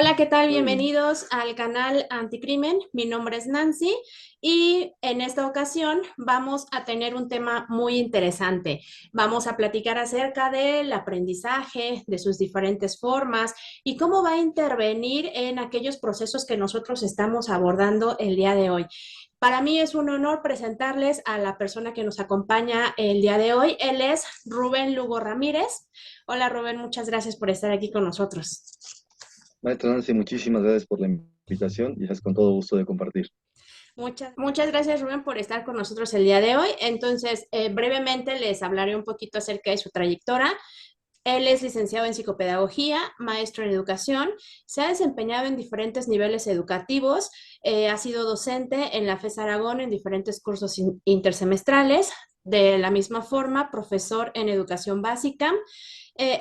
Hola, ¿qué tal? Muy Bienvenidos al canal Anticrimen. Mi nombre es Nancy y en esta ocasión vamos a tener un tema muy interesante. Vamos a platicar acerca del aprendizaje, de sus diferentes formas y cómo va a intervenir en aquellos procesos que nosotros estamos abordando el día de hoy. Para mí es un honor presentarles a la persona que nos acompaña el día de hoy. Él es Rubén Lugo Ramírez. Hola Rubén, muchas gracias por estar aquí con nosotros. Maestro Nancy, muchísimas gracias por la invitación y es con todo gusto de compartir. Muchas gracias, Rubén, por estar con nosotros el día de hoy. Entonces, brevemente les hablaré un poquito acerca de su trayectoria. Él es licenciado en psicopedagogía, maestro en educación, se ha desempeñado en diferentes niveles educativos, ha sido docente en la FES Aragón en diferentes cursos intersemestrales, de la misma forma, profesor en educación básica.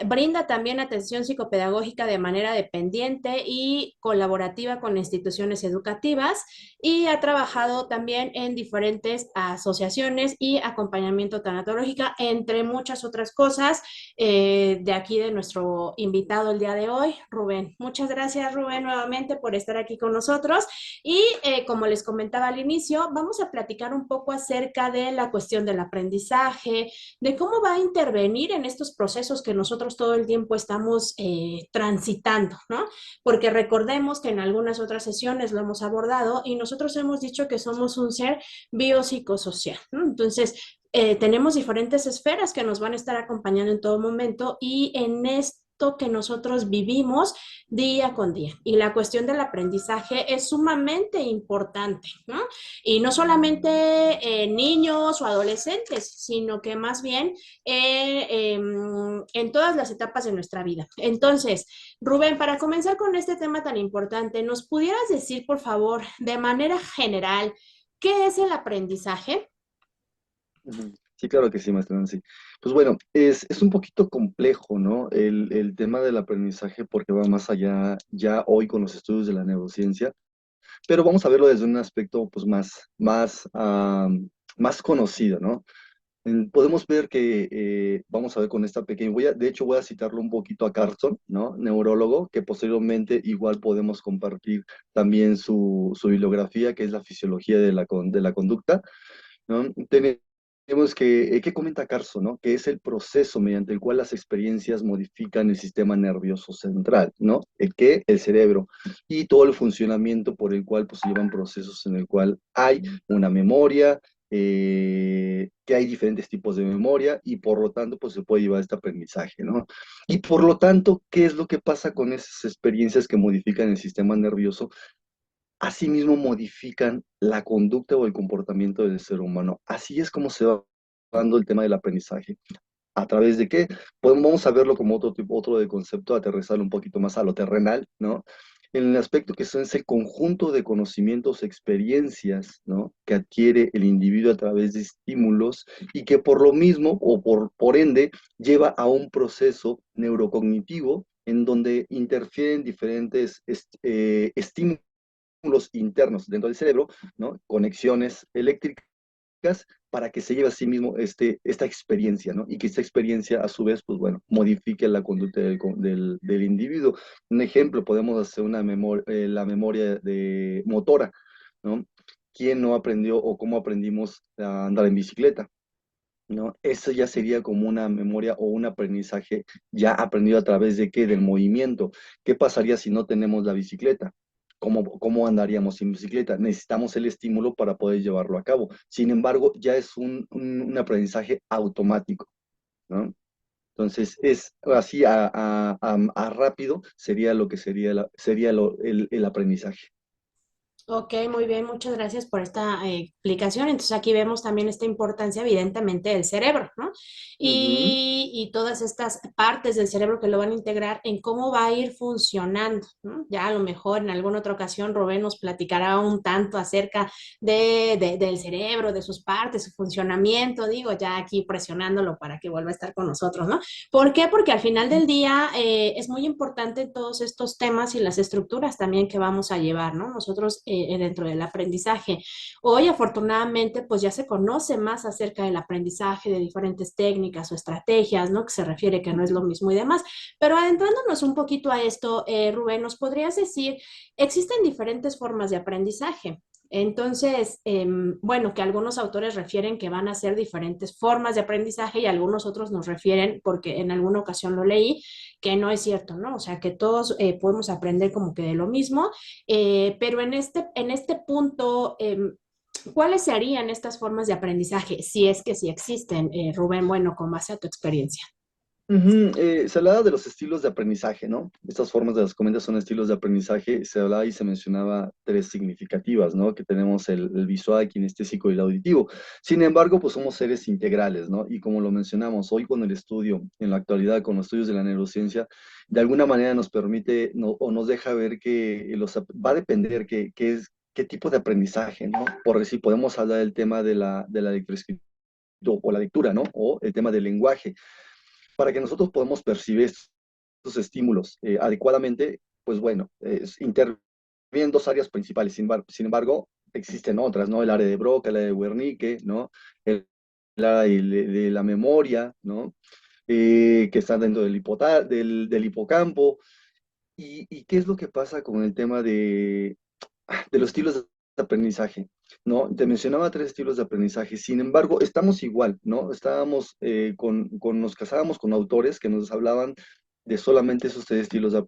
Brinda también atención psicopedagógica de manera dependiente y colaborativa con instituciones educativas y ha trabajado también en diferentes asociaciones y acompañamiento tanatológico, entre muchas otras cosas. De aquí de nuestro invitado el día de hoy, Rubén. Muchas gracias, Rubén, nuevamente por estar aquí con nosotros. Y como les comentaba al inicio, vamos a platicar un poco acerca de la cuestión del aprendizaje, de cómo va a intervenir en estos procesos que nosotros todo el tiempo estamos transitando, ¿no? Porque recordemos que en algunas otras sesiones lo hemos abordado y nosotros hemos dicho que somos un ser biopsicosocial, ¿no? Entonces, tenemos diferentes esferas que nos van a estar acompañando en todo momento y en esto que nosotros vivimos día con día. Y la cuestión del aprendizaje es sumamente importante, ¿no? Y no solamente niños o adolescentes, sino que más bien en todas las etapas de nuestra vida. Entonces, Rubén, para comenzar con este tema tan importante, ¿nos pudieras decir, por favor, de manera general, qué es el aprendizaje? Ujú. Sí, claro que sí, maestro Nancy. Pues bueno, es un poquito complejo, ¿no? El tema del aprendizaje porque va más allá ya hoy con los estudios de la neurociencia, pero vamos a verlo desde un aspecto pues más conocido, ¿no? Podemos ver que, vamos a ver con esta pequeña, de hecho voy a citarlo un poquito a Carlson, ¿no? Neurólogo, que posteriormente igual podemos compartir también su bibliografía, que es la fisiología de la conducta, ¿no? Tenemos que comenta Carlson, ¿no? Que es el proceso mediante el cual las experiencias modifican el sistema nervioso central, ¿no? El cerebro, y todo el funcionamiento por el cual pues llevan procesos en el cual hay una memoria, que hay diferentes tipos de memoria y por lo tanto pues se puede llevar este aprendizaje, ¿no? Y por lo tanto, ¿qué es lo que pasa con esas experiencias que modifican el sistema nervioso? Asimismo modifican la conducta o el comportamiento del ser humano. Así es como se va dando el tema del aprendizaje. ¿A través de qué? Pues vamos a verlo como otro de concepto, aterrizarlo un poquito más a lo terrenal, ¿no? En el aspecto que son ese conjunto de conocimientos, experiencias, ¿no? Que adquiere el individuo a través de estímulos y que por lo mismo o por ende lleva a un proceso neurocognitivo en donde interfieren diferentes estímulos internos dentro del cerebro, ¿no? Conexiones eléctricas para que se lleve a sí mismo esta experiencia, ¿no? Y que esta experiencia, a su vez, pues bueno, modifique la conducta del individuo. Un ejemplo, podemos hacer la memoria de motora, ¿no? ¿Quién no aprendió o cómo aprendimos a andar en bicicleta? ¿No? Eso ya sería como una memoria o un aprendizaje ya aprendido a través de qué, del movimiento. ¿Qué pasaría si no tenemos la bicicleta? ¿Cómo andaríamos sin bicicleta? Necesitamos el estímulo para poder llevarlo a cabo. Sin embargo, ya es un aprendizaje automático, ¿no? Entonces, es así a rápido sería lo que sería, el aprendizaje. Ok, muy bien, muchas gracias por esta explicación. Entonces aquí vemos también esta importancia evidentemente del cerebro, ¿no? Ujú. Y todas estas partes del cerebro que lo van a integrar en cómo va a ir funcionando, ¿no? Ya a lo mejor en alguna otra ocasión Rubén nos platicará un tanto acerca del cerebro, de sus partes, su funcionamiento, digo, ya aquí presionándolo para que vuelva a estar con nosotros, ¿no? ¿Por qué? Porque al final del día es muy importante todos estos temas y las estructuras también que vamos a llevar, ¿no? Nosotros dentro del aprendizaje. Hoy, afortunadamente, pues ya se conoce más acerca del aprendizaje, de diferentes técnicas o estrategias, ¿no? Que se refiere que no es lo mismo y demás. Pero adentrándonos un poquito a esto, Rubén, ¿nos podrías decir, existen diferentes formas de aprendizaje? Entonces, bueno, que algunos autores refieren que van a ser diferentes formas de aprendizaje y algunos otros nos refieren, porque en alguna ocasión lo leí, que no es cierto, ¿no? O sea, que todos podemos aprender como que de lo mismo, pero en este punto, ¿cuáles serían estas formas de aprendizaje? Si es que sí existen, Rubén, bueno, con base a tu experiencia. Ujú, se hablaba de los estilos de aprendizaje, ¿no? Estas formas de las comentas son estilos de aprendizaje. Se hablaba y se mencionaba tres significativas, ¿no? Que tenemos el visual, kinestésico y el auditivo. Sin embargo, pues somos seres integrales, ¿no? Y como lo mencionamos, hoy con el estudio, en la actualidad, con los estudios de la neurociencia, de alguna manera nos permite o nos deja ver que va a depender qué tipo de aprendizaje, ¿no? Por decir, podemos hablar del tema de la lectoescritura o la lectura, ¿no? O el tema del lenguaje para que nosotros podamos percibir estos estímulos adecuadamente, pues bueno, intervienen dos áreas principales. Sin embargo, existen otras, ¿no? El área de Broca, el área de Wernicke, ¿no? El área de la memoria, ¿no? Que está dentro del hipocampo. ¿Y qué es lo que pasa con el tema de los estilos de aprendizaje? ¿No? Te mencionaba tres estilos de aprendizaje, sin embargo, estamos igual, ¿no? Nos casábamos con autores que nos hablaban de solamente esos tres estilos de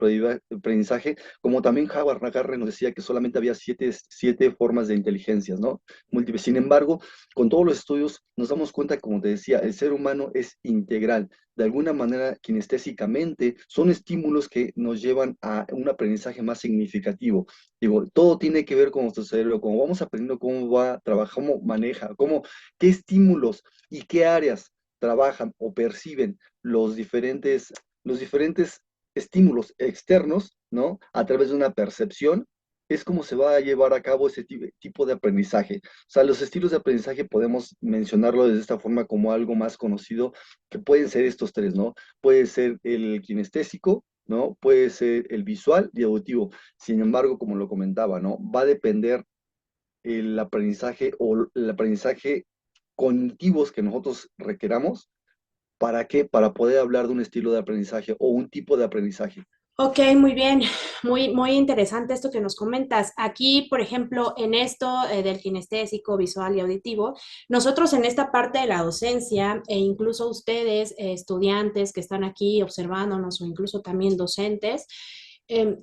aprendizaje, como también Howard Nagarre nos decía que solamente había siete formas de inteligencias, ¿no? Múltiples. Sin embargo, con todos los estudios nos damos cuenta, como te decía, el ser humano es integral. De alguna manera, kinestésicamente, son estímulos que nos llevan a un aprendizaje más significativo. Digo, todo tiene que ver con nuestro cerebro, cómo vamos aprendiendo cómo va a trabajar, cómo maneja, qué estímulos y qué áreas trabajan o perciben los diferentes estímulos externos, ¿no? A través de una percepción, es como se va a llevar a cabo ese tipo de aprendizaje. O sea, los estilos de aprendizaje podemos mencionarlo de esta forma como algo más conocido, que pueden ser estos tres, ¿no? Puede ser el kinestésico, ¿no? Puede ser el visual y auditivo. Sin embargo, como lo comentaba, ¿no? Va a depender el aprendizaje o el aprendizaje cognitivos que nosotros requeramos. ¿Para qué? Para poder hablar de un estilo de aprendizaje o un tipo de aprendizaje. Ok, muy bien, muy interesante esto que nos comentas. Aquí, por ejemplo, en esto del kinestésico, visual y auditivo, nosotros en esta parte de la docencia e incluso ustedes, estudiantes que están aquí observándonos o incluso también docentes,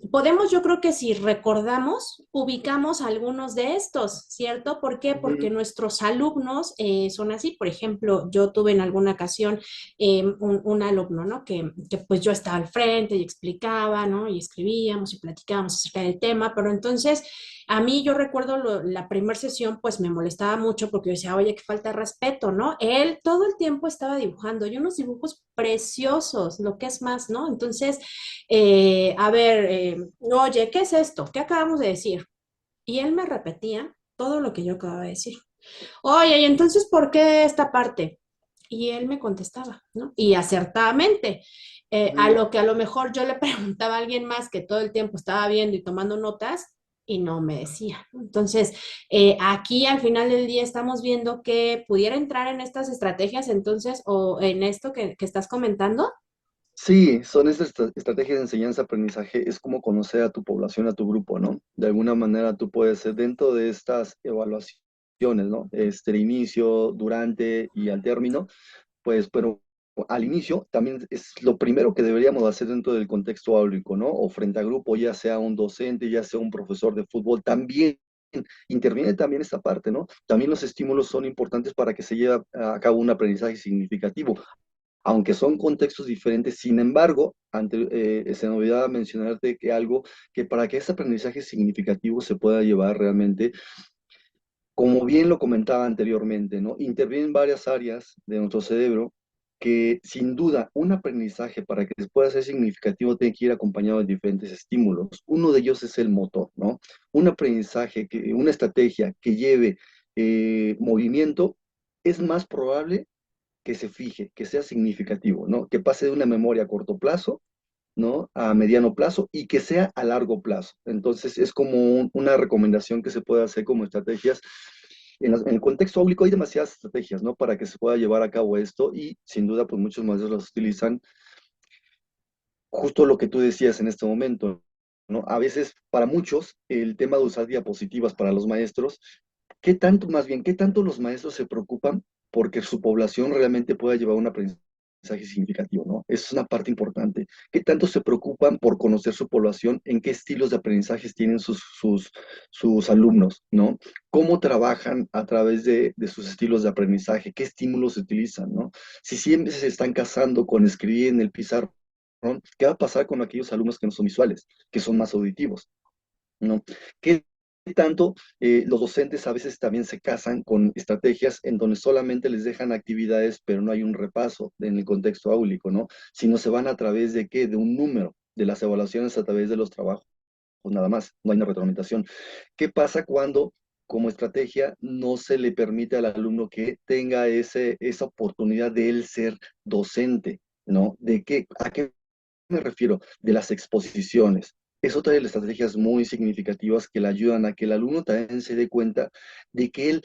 podemos, yo creo que si recordamos, ubicamos algunos de estos, ¿cierto? ¿Por qué? Porque Ujú. nuestros alumnos son así. Por ejemplo, yo tuve en alguna ocasión un alumno, ¿no? Que pues yo estaba al frente y explicaba, ¿no? Y escribíamos y platicábamos acerca del tema, pero entonces a mí yo recuerdo la primera sesión, pues me molestaba mucho porque yo decía, oye, qué falta de respeto, ¿no? Él todo el tiempo estaba dibujando y unos dibujos preciosos, lo que es más, ¿no? Entonces, a ver, oye, ¿qué es esto? ¿Qué acabamos de decir? Y él me repetía todo lo que yo acababa de decir. Oye, ¿y entonces por qué esta parte? Y él me contestaba, ¿no? Y acertadamente, a Ujú. lo que a lo mejor yo le preguntaba a alguien más que todo el tiempo estaba viendo y tomando notas y no me decía. Entonces, aquí al final del día estamos viendo que pudiera entrar en estas estrategias entonces o en esto que estás comentando. Sí, son estas estrategias de enseñanza-aprendizaje, es como conocer a tu población, a tu grupo, ¿no? De alguna manera tú puedes ser dentro de estas evaluaciones, ¿no? De inicio, durante y al término, pues, pero al inicio también es lo primero que deberíamos hacer dentro del contexto áulico, ¿no? O frente a grupo, ya sea un docente, ya sea un profesor de fútbol, también interviene también esta parte, ¿no? También los estímulos son importantes para que se lleve a cabo un aprendizaje significativo aunque son contextos diferentes, sin embargo, se me olvidaba mencionarte que algo que para que este aprendizaje significativo se pueda llevar realmente, como bien lo comentaba anteriormente, ¿no? Intervienen varias áreas de nuestro cerebro que sin duda un aprendizaje para que pueda ser significativo tiene que ir acompañado de diferentes estímulos. Uno de ellos es el motor, ¿no? Un aprendizaje, una estrategia que lleve movimiento es más probable que se fije, que sea significativo, ¿no? Que pase de una memoria a corto plazo ¿no? A mediano plazo y que sea a largo plazo. Entonces, es como una recomendación que se puede hacer como estrategias. En el contexto público hay demasiadas estrategias, ¿no? Para que se pueda llevar a cabo esto y sin duda, pues muchos maestros las utilizan justo lo que tú decías en este momento, ¿no? A veces, para muchos, el tema de usar diapositivas para los maestros, ¿qué tanto, más bien, qué tanto los maestros se preocupan porque su población realmente pueda llevar un aprendizaje significativo, ¿no? Esa es una parte importante. ¿Qué tanto se preocupan por conocer su población, en qué estilos de aprendizaje tienen sus alumnos, ¿no? ¿Cómo trabajan a través de sus estilos de aprendizaje? ¿Qué estímulos se utilizan, ¿no? Si siempre se están casando con escribir en el pizarrón, ¿no? ¿Qué va a pasar con aquellos alumnos que no son visuales, que son más auditivos, ¿no? ¿Qué tanto los docentes a veces también se casan con estrategias en donde solamente les dejan actividades, pero no hay un repaso en el contexto áulico, ¿no? Sino se van a través de qué? De un número, de las evaluaciones a través de los trabajos, nada más, no hay una retroalimentación. ¿Qué pasa cuando como estrategia no se le permite al alumno que tenga esa oportunidad de él ser docente, ¿no? ¿A qué me refiero? De las exposiciones. Es otra de las estrategias muy significativas que le ayudan a que el alumno también se dé cuenta de que él,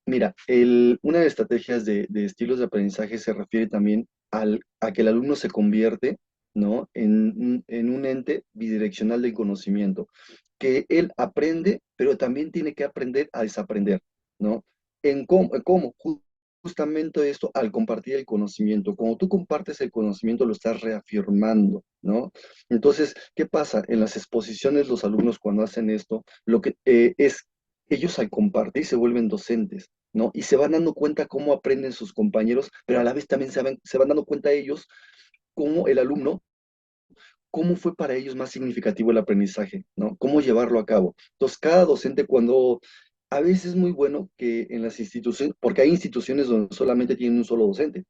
mira, una de las estrategias de estilos de aprendizaje se refiere también a que el alumno se convierte, ¿no? En un ente bidireccional del conocimiento, que él aprende, pero también tiene que aprender a desaprender, ¿no? ¿Cómo? Justamente esto al compartir el conocimiento. Como tú compartes el conocimiento, lo estás reafirmando, ¿no? Entonces, ¿qué pasa? En las exposiciones, los alumnos cuando hacen esto, lo que es, ellos al compartir se vuelven docentes, ¿no? Y se van dando cuenta cómo aprenden sus compañeros, pero a la vez también se van dando cuenta ellos cómo el alumno, cómo fue para ellos más significativo el aprendizaje, ¿no? Cómo llevarlo a cabo. Entonces, cada docente cuando a veces es muy bueno que en las instituciones, porque hay instituciones donde solamente tienen un solo docente,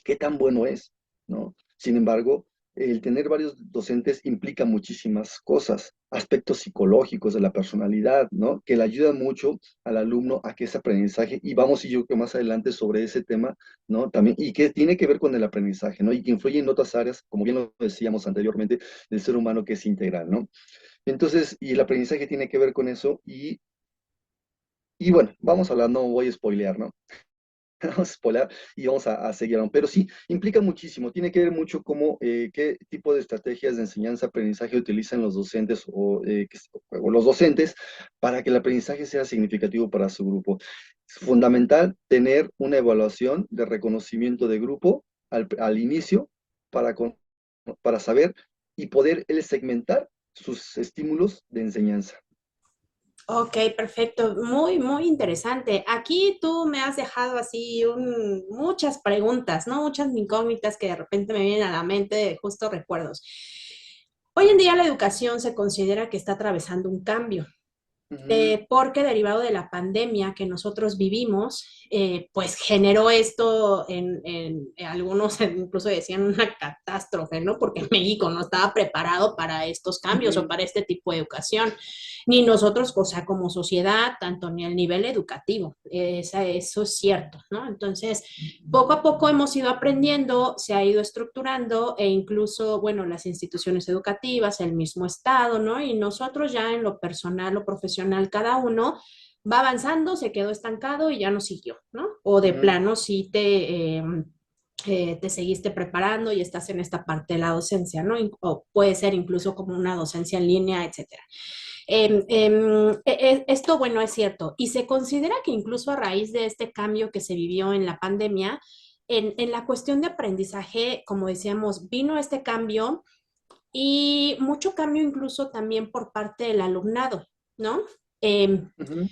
qué tan bueno es, ¿no? Sin embargo, el tener varios docentes implica muchísimas cosas, aspectos psicológicos de la personalidad, ¿no? Que le ayudan mucho al alumno a que ese aprendizaje, y vamos y yo que más adelante sobre ese tema, ¿no? También, y que tiene que ver con el aprendizaje, ¿no? Y que influye en otras áreas, como bien lo decíamos anteriormente, del ser humano que es integral, ¿no? Entonces, y el aprendizaje tiene que ver con eso, y bueno, vamos a hablar, no voy a spoilear, ¿no? Vamos a spoiler y vamos a seguir. Pero sí, implica muchísimo. Tiene que ver mucho cómo, qué tipo de estrategias de enseñanza, aprendizaje utilizan los docentes o los docentes para que el aprendizaje sea significativo para su grupo. Es fundamental tener una evaluación de reconocimiento de grupo al inicio para, para saber y poder él segmentar sus estímulos de enseñanza. Ok, perfecto. Muy, muy interesante. Aquí tú me has dejado así muchas preguntas, ¿no? Muchas incógnitas que de repente me vienen a la mente de justo recuerdos. Hoy en día la educación se considera que está atravesando un cambio. Ujú, Porque derivado de la pandemia que nosotros vivimos, pues generó esto en algunos incluso decían una catástrofe, ¿no? Porque México no estaba preparado para estos cambios o ujú, para este tipo de educación, ni nosotros, o sea, como sociedad, tanto ni el nivel educativo, eso es cierto, ¿no? Entonces, poco a poco hemos ido aprendiendo, se ha ido estructurando e incluso, bueno, las instituciones educativas, el mismo Estado, ¿no? Y nosotros ya en lo personal o profesional, cada uno va avanzando, se quedó estancado y ya no siguió, ¿no? O de ujú. plano sí te seguiste preparando y estás en esta parte de la docencia, ¿no? O puede ser incluso como una docencia en línea, etcétera. Esto, bueno, es cierto. Y se considera que incluso a raíz de este cambio que se vivió en la pandemia, en la cuestión de aprendizaje, como decíamos, vino este cambio y mucho cambio incluso también por parte del alumnado, ¿no? Eh, Ujú,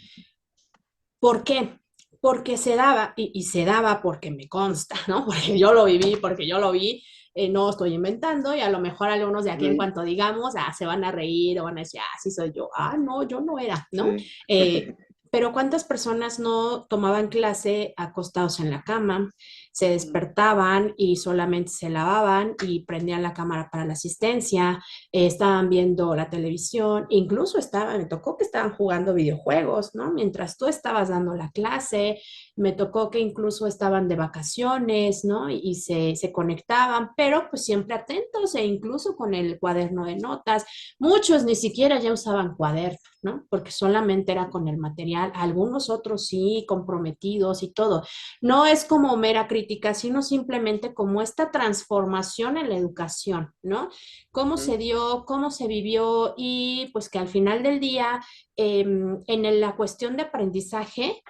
¿Por qué? Porque se daba, y se daba porque me consta, ¿no? Porque yo lo viví, porque yo lo vi, no estoy inventando, y a lo mejor algunos de aquí en ujú, cuanto digamos, se van a reír o van a decir, sí soy yo, no, yo no era, ¿no? sí. Eh, pero ¿cuántas personas no tomaban clase acostados en la cama? se despertaban y solamente se lavaban y prendían la cámara para la asistencia, estaban viendo la televisión, incluso me tocó que estaban jugando videojuegos, ¿no? Mientras tú estabas dando la clase, me tocó que incluso estaban de vacaciones, ¿no? Y se conectaban, pero pues siempre atentos e incluso con el cuaderno de notas. Muchos ni siquiera ya usaban cuaderno, ¿no? Porque solamente era con el material, algunos otros sí, comprometidos y todo. No es como mera crítica, sino simplemente como esta transformación en la educación, ¿no? Cómo Ujú. se dio, cómo se vivió y pues que al final del día, la cuestión de aprendizaje,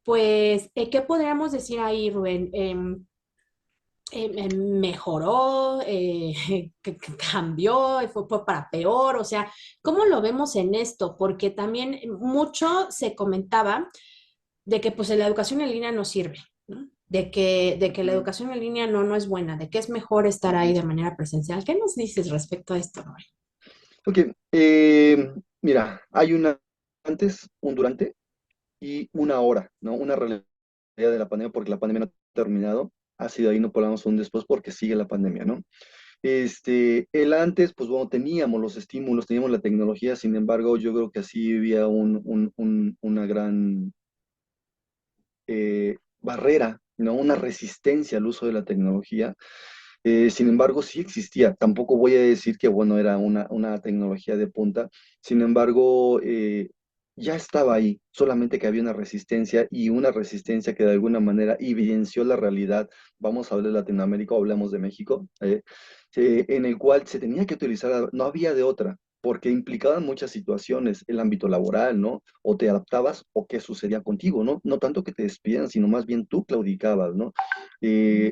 pues, ¿qué podríamos decir ahí, Rubén? Mejoró, que cambió, fue para peor, o sea, ¿cómo lo vemos en esto? Porque también mucho se comentaba de que pues la educación en línea no sirve, ¿no? De que la Ujú. educación en línea no es buena, de que es mejor estar ahí de manera presencial. ¿Qué nos dices respecto a esto, Rubén? Ok, mira, hay una antes, un durante y una hora, ¿no? Una realidad de la pandemia porque la pandemia no ha terminado. Ha sido ahí, no podemos un después porque sigue la pandemia, ¿no? El antes, pues bueno, teníamos los estímulos, teníamos la tecnología, sin embargo, yo creo que así había una gran barrera, ¿no? Una resistencia al uso de la tecnología. Sin embargo, sí existía. Tampoco voy a decir que, bueno, era una tecnología de punta. Sin embargo, ya estaba ahí, solamente que había una resistencia que de alguna manera evidenció la realidad. Vamos a hablar de Latinoamérica o hablamos de México, en el cual se tenía que utilizar, no había de otra, porque implicaban muchas situaciones, el ámbito laboral, ¿no? O te adaptabas o qué sucedía contigo, ¿no? No tanto que te despidieran, sino más bien tú claudicabas, ¿no?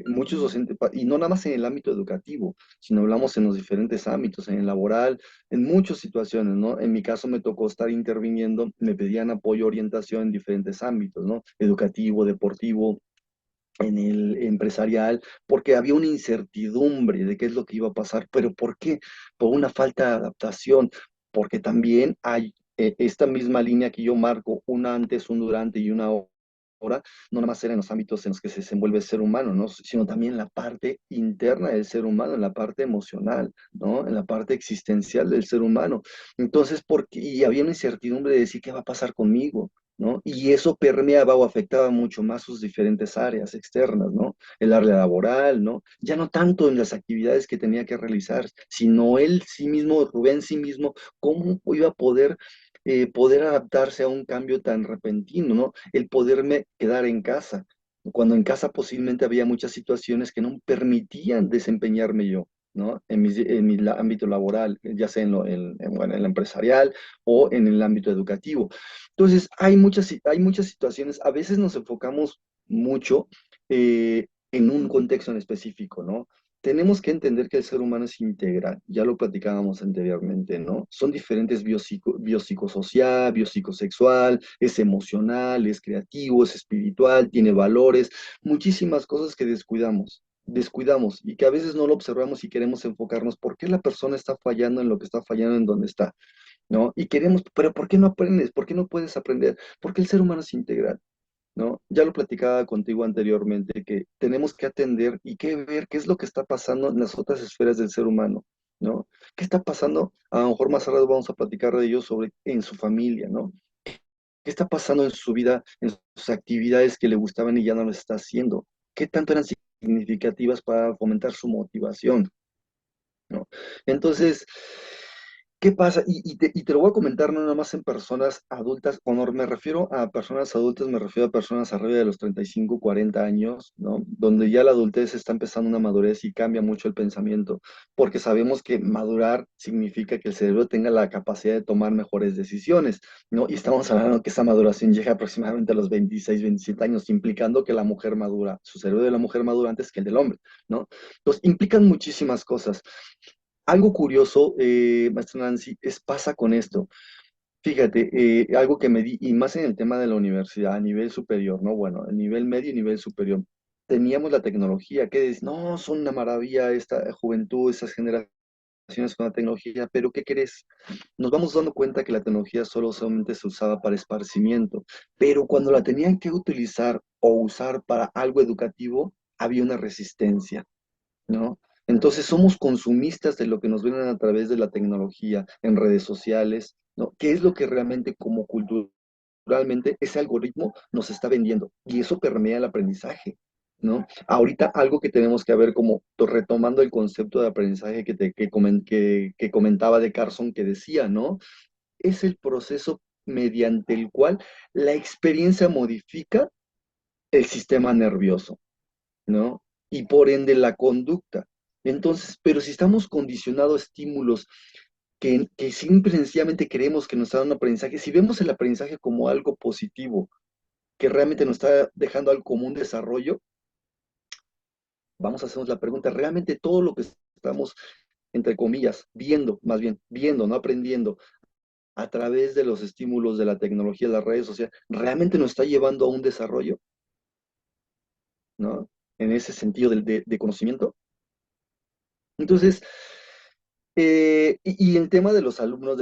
Muchos docentes, y no nada más en el ámbito educativo, sino hablamos en los diferentes ámbitos, en el laboral, en muchas situaciones, ¿no? En mi caso me tocó estar interviniendo, me pedían apoyo, orientación en diferentes ámbitos, ¿no? Educativo, deportivo, en el empresarial, porque había una incertidumbre de qué es lo que iba a pasar, pero ¿por qué? Por una falta de adaptación, porque también hay esta misma línea que yo marco, un antes, un durante y una hora, no nada más era en los ámbitos en los que se desenvuelve el ser humano, ¿no? Sino también en la parte interna del ser humano, en la parte emocional, ¿no? En la parte existencial del ser humano. Entonces, y había una incertidumbre de decir, ¿qué va a pasar conmigo? ¿No? Y eso permeaba o afectaba mucho más sus diferentes áreas externas, ¿no? El área laboral, ¿no? Ya no tanto en las actividades que tenía que realizar, sino él sí mismo, Rubén sí mismo, cómo iba a poder adaptarse a un cambio tan repentino, ¿no? El poderme quedar en casa, cuando en casa posiblemente había muchas situaciones que no permitían desempeñarme yo. ¿No? En mi ámbito laboral, ya sea bueno, en el empresarial o en el ámbito educativo. Entonces, hay muchas situaciones, a veces nos enfocamos mucho en un contexto en específico, ¿no? Tenemos que entender que el ser humano es integral, ya lo platicábamos anteriormente, ¿no? Son diferentes biopsicosocial, biopsicosexual, es emocional, es creativo, es espiritual, tiene valores, muchísimas cosas que descuidamos y que a veces no lo observamos y queremos enfocarnos por qué la persona está fallando en lo que está fallando en donde está. ¿No? Y queremos, pero ¿por qué no aprendes? ¿Por qué no puedes aprender? Porque el ser humano es integral, ¿no? Ya lo platicaba contigo anteriormente, que tenemos que atender y que ver qué es lo que está pasando en las otras esferas del ser humano, ¿no? ¿Qué está pasando? A lo mejor más tarde vamos a platicar de ello sobre en su familia, ¿no? ¿Qué está pasando en su vida, en sus actividades que le gustaban y ya no las está haciendo? ¿Qué tanto eran significativas para fomentar su motivación? ¿No? Entonces, ¿qué pasa? Y te lo voy a comentar no nada más en personas adultas, cuando me refiero a personas adultas, me refiero a personas arriba de los 35, 40 años, ¿no? Donde ya la adultez está empezando una madurez y cambia mucho el pensamiento, porque sabemos que madurar significa que el cerebro tenga la capacidad de tomar mejores decisiones, ¿no? Y estamos hablando que esa maduración llega aproximadamente a los 26, 27 años, implicando que la mujer madura, su cerebro de la mujer madura antes que el del hombre, ¿no? Entonces, implican muchísimas cosas. Algo curioso, maestra Nancy, pasa con esto. Fíjate, algo que me di, y más en el tema de la universidad, a nivel superior, ¿no? Bueno, a nivel medio y nivel superior, teníamos la tecnología, que es, no, son una maravilla esta juventud, esas generaciones con la tecnología, pero ¿qué crees? Nos vamos dando cuenta que la tecnología solamente se usaba para esparcimiento, pero cuando la tenían que utilizar o usar para algo educativo, había una resistencia, ¿no? Entonces somos consumistas de lo que nos vienen a través de la tecnología, en redes sociales, ¿no? ¿Qué es lo que realmente como culturalmente ese algoritmo nos está vendiendo? Y eso permea el aprendizaje, ¿no? Ahorita algo que tenemos que ver como retomando el concepto de aprendizaje que comentaba de Carson, que decía, ¿no? Es el proceso mediante el cual la experiencia modifica el sistema nervioso, ¿no? Y por ende la conducta. Entonces, pero si estamos condicionados a estímulos que simple y sencillamente creemos que nos dan un aprendizaje, si vemos el aprendizaje como algo positivo, que realmente nos está dejando algo como un desarrollo, vamos a hacernos la pregunta, ¿realmente todo lo que estamos, entre comillas, viendo, más bien, viendo, no aprendiendo, a través de los estímulos de la tecnología, las redes sociales, realmente nos está llevando a un desarrollo, ¿no? En ese sentido de conocimiento. Entonces, y el tema de los alumnos,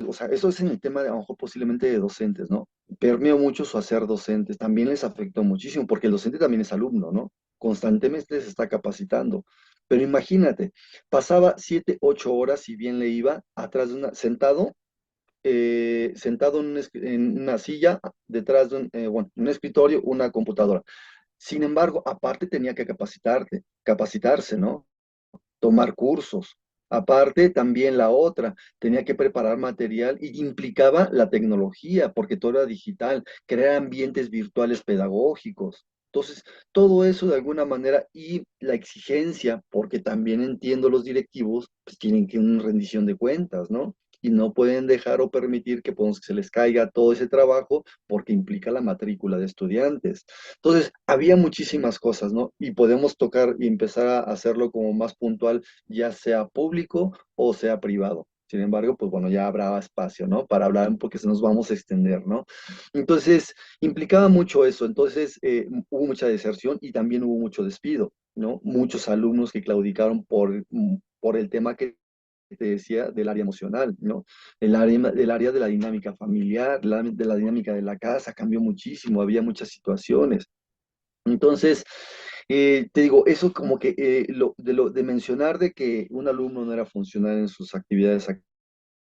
o sea, eso es en el tema de a lo mejor posiblemente de docentes, ¿no? Permeó mucho su hacer docentes, también les afectó muchísimo, porque el docente también es alumno, ¿no? Constantemente se está capacitando. Pero imagínate, pasaba 7, 8 horas, si bien le iba, atrás de sentado en una silla, detrás de bueno, un escritorio, una computadora. Sin embargo, aparte tenía que capacitarse, ¿no? Tomar cursos. Aparte, también la otra, tenía que preparar material y implicaba la tecnología, porque todo era digital, crear ambientes virtuales pedagógicos. Entonces, todo eso de alguna manera y la exigencia, porque también entiendo los directivos, pues tienen que una rendición de cuentas, ¿no? Y no pueden dejar o permitir que, pues, que se les caiga todo ese trabajo porque implica la matrícula de estudiantes. Entonces, había muchísimas cosas, ¿no? Y podemos tocar y empezar a hacerlo como más puntual, ya sea público o sea privado. Sin embargo, pues bueno, ya habrá espacio, ¿no? Para hablar porque se nos vamos a extender, ¿no? Entonces, implicaba mucho eso. Entonces, hubo mucha deserción y también hubo mucho despido, ¿no? Muchos alumnos que claudicaron por el tema que te decía del área emocional, ¿no? El área de la dinámica familiar, de la dinámica de la casa cambió muchísimo, había muchas situaciones. Entonces, te digo, eso como que de mencionar de que un alumno no era funcional en sus actividades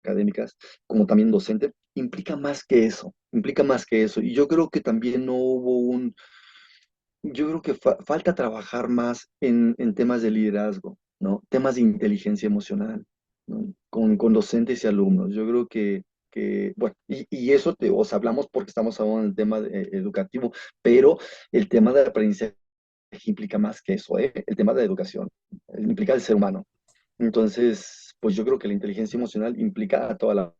académicas, como también docente, implica más que eso, implica más que eso. Y yo creo que también no hubo yo creo que falta trabajar más en temas de liderazgo, ¿no? Temas de inteligencia emocional, ¿no? Con docentes y alumnos. Yo creo bueno, y eso o sea, hablamos porque estamos hablando del tema educativo, pero el tema de aprendizaje implica más que eso, ¿eh? El tema de la educación, implica el ser humano. Entonces, pues yo creo que la inteligencia emocional implica a toda la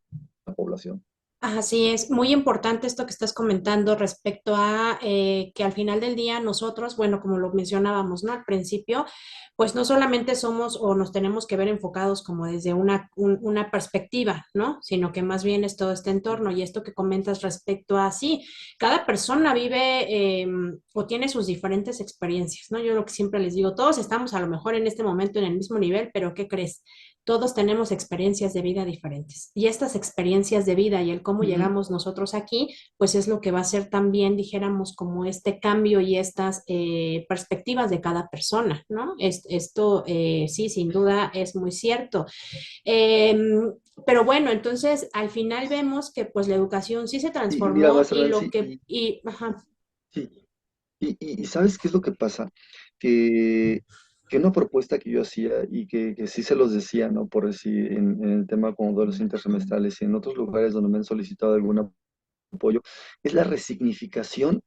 población. Así es, muy importante esto que estás comentando respecto a que al final del día nosotros, bueno, como lo mencionábamos, ¿no? Al principio, pues no solamente somos o nos tenemos que ver enfocados como desde una perspectiva, ¿no? Sino que más bien es todo este entorno y esto que comentas respecto a, sí, cada persona vive o tiene sus diferentes experiencias, ¿no? Yo lo que siempre les digo, todos estamos a lo mejor en este momento en el mismo nivel, pero ¿qué crees? Todos tenemos experiencias de vida diferentes y estas experiencias de vida y el cómo Ujú. llegamos nosotros aquí, pues es lo que va a ser también, dijéramos, como este cambio y estas perspectivas de cada persona, ¿no? Esto sí, sin duda es muy cierto. Eh, pero bueno, entonces al final vemos que pues la educación sí se Y mira, transformó maestra y lo Nancy, que, y, ajá, sí, y ¿sabes qué es lo que pasa? Que, que una propuesta que yo hacía y que sí se los decía, ¿no? Por decir, en el tema como de los intersemestrales y en otros lugares donde me han solicitado algún apoyo, es la resignificación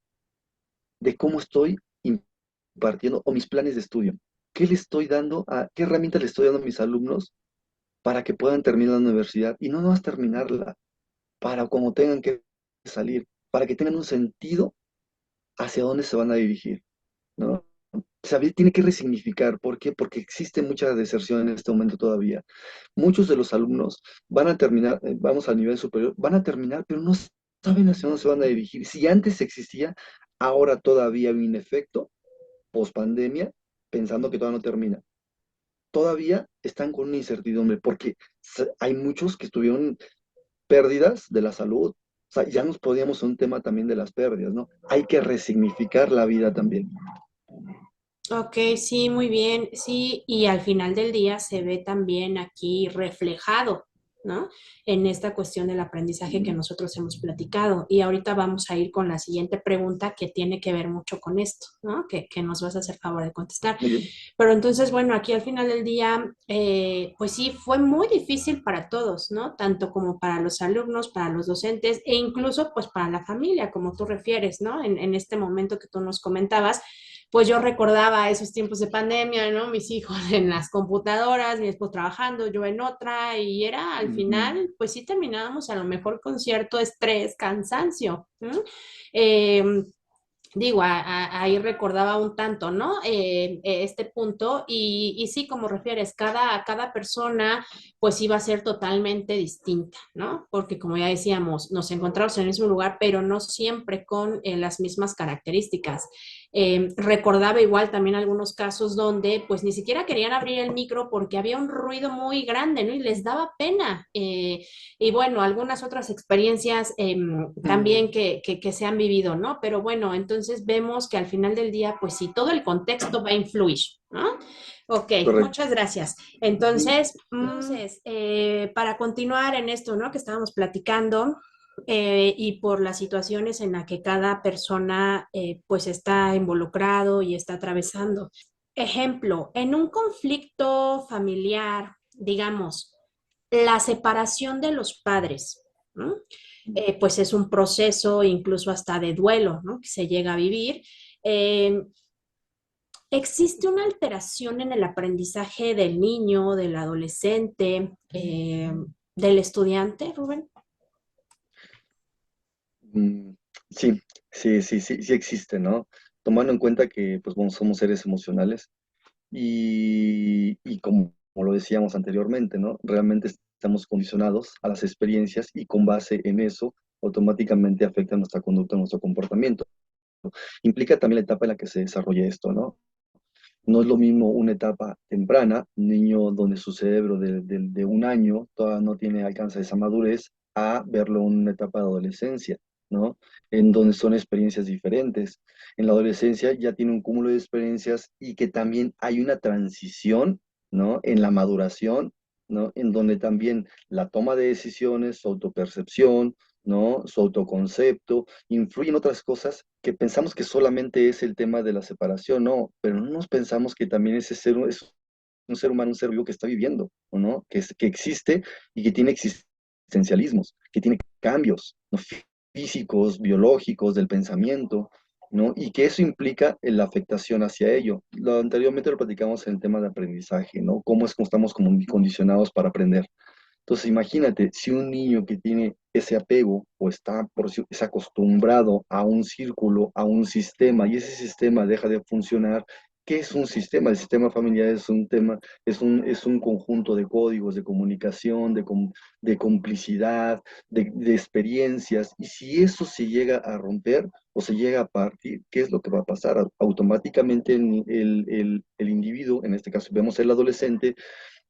de cómo estoy impartiendo o mis planes de estudio. ¿Qué le estoy dando qué herramientas le estoy dando a mis alumnos para que puedan terminar la universidad? Y no nomás terminarla, para cuando tengan que salir, para que tengan un sentido hacia dónde se van a dirigir, ¿no? Saber tiene que resignificar. ¿Por qué? Porque existe mucha deserción en este momento todavía. Muchos de los alumnos van a terminar, vamos al nivel superior, van a terminar, pero no saben hacia dónde se van a dirigir. Si antes existía, ahora todavía hay un efecto post pandemia, pensando que todavía no termina. Todavía están con una incertidumbre porque hay muchos que tuvieron pérdidas de la salud. O sea, ya nos podíamos un tema también de las pérdidas, ¿no? Hay que resignificar la vida también. Ok, sí, muy bien, sí, y al final del día se ve también aquí reflejado, ¿no? En esta cuestión del aprendizaje que Mm, nosotros hemos platicado. Y ahorita vamos a ir con la siguiente pregunta que tiene que ver mucho con esto, ¿no? Que nos vas a hacer favor de contestar. muy bien. Pero entonces, bueno, aquí al final del día, pues sí, fue muy difícil para todos, ¿no? Tanto como para los alumnos, para los docentes e incluso pues para la familia, como tú refieres, ¿no? En este momento que tú nos comentabas, pues yo recordaba esos tiempos de pandemia, ¿no? Mis hijos en las computadoras, mi esposo trabajando, yo en otra, y era al Ujú. final, pues sí terminábamos a lo mejor con cierto estrés, cansancio. ¿No? Eh, Digo, ahí recordaba un tanto, ¿no? Este punto, y sí, como refieres, cada persona pues iba a ser totalmente distinta, ¿no? Porque como ya decíamos, nos encontramos en el mismo lugar, pero no siempre con las mismas características. Recordaba igual también algunos casos donde pues ni siquiera querían abrir el micro porque había un ruido muy grande, ¿no? Y les daba pena. Y bueno, algunas otras experiencias también que se han vivido, ¿no? Pero bueno, entonces vemos que al final del día, pues sí, todo el contexto va a influir, ¿no? Ok, Correcto. muchas gracias. Ujú. Entonces, para continuar en esto, ¿no? Que estábamos platicando, y por las situaciones en las que cada persona pues está involucrado y está atravesando. Ejemplo, en un conflicto familiar, digamos, la separación de los padres, ¿no? Pues es un proceso incluso hasta de duelo, ¿no? Que se llega a vivir. Eh, ¿Existe una alteración en el aprendizaje del niño, del adolescente, del estudiante, Rubén? Mm, sí, sí existe, ¿no? Tomando en cuenta que, pues, bueno, somos seres emocionales y como lo decíamos anteriormente, ¿no? Realmente estamos condicionados a las experiencias y con base en eso automáticamente afecta nuestra conducta, nuestro comportamiento. Implica también la etapa en la que se desarrolla esto, ¿no? No es lo mismo una etapa temprana, un niño donde su cerebro de un año todavía no tiene alcanza esa madurez, a verlo en una etapa de adolescencia, ¿no? En donde son experiencias diferentes. En la adolescencia ya tiene un cúmulo de experiencias y que también hay una transición, ¿no? En la maduración, ¿no? En donde también la toma de decisiones, su autopercepción, ¿no? Su autoconcepto, influyen otras cosas que pensamos que solamente es el tema de la separación, no, pero no nos pensamos que también ese ser es un ser humano, un ser vivo que está viviendo, ¿o no? Que existe y que tiene existencialismos, que tiene cambios, ¿no? Físicos, biológicos, del pensamiento, ¿no? Y que eso implica la afectación hacia ello. Anteriormente lo platicamos en el tema de aprendizaje, ¿no? Cómo es que estamos como condicionados para aprender. Entonces, imagínate, si un niño que tiene ese apego o está es acostumbrado a un círculo, a un sistema, y ese sistema deja de funcionar, ¿qué es un sistema? El sistema familiar es un tema, es un conjunto de códigos, de comunicación, de complicidad, de experiencias, y si eso se llega a romper o se llega a partir, ¿qué es lo que va a pasar? Automáticamente el individuo, en este caso vemos el adolescente,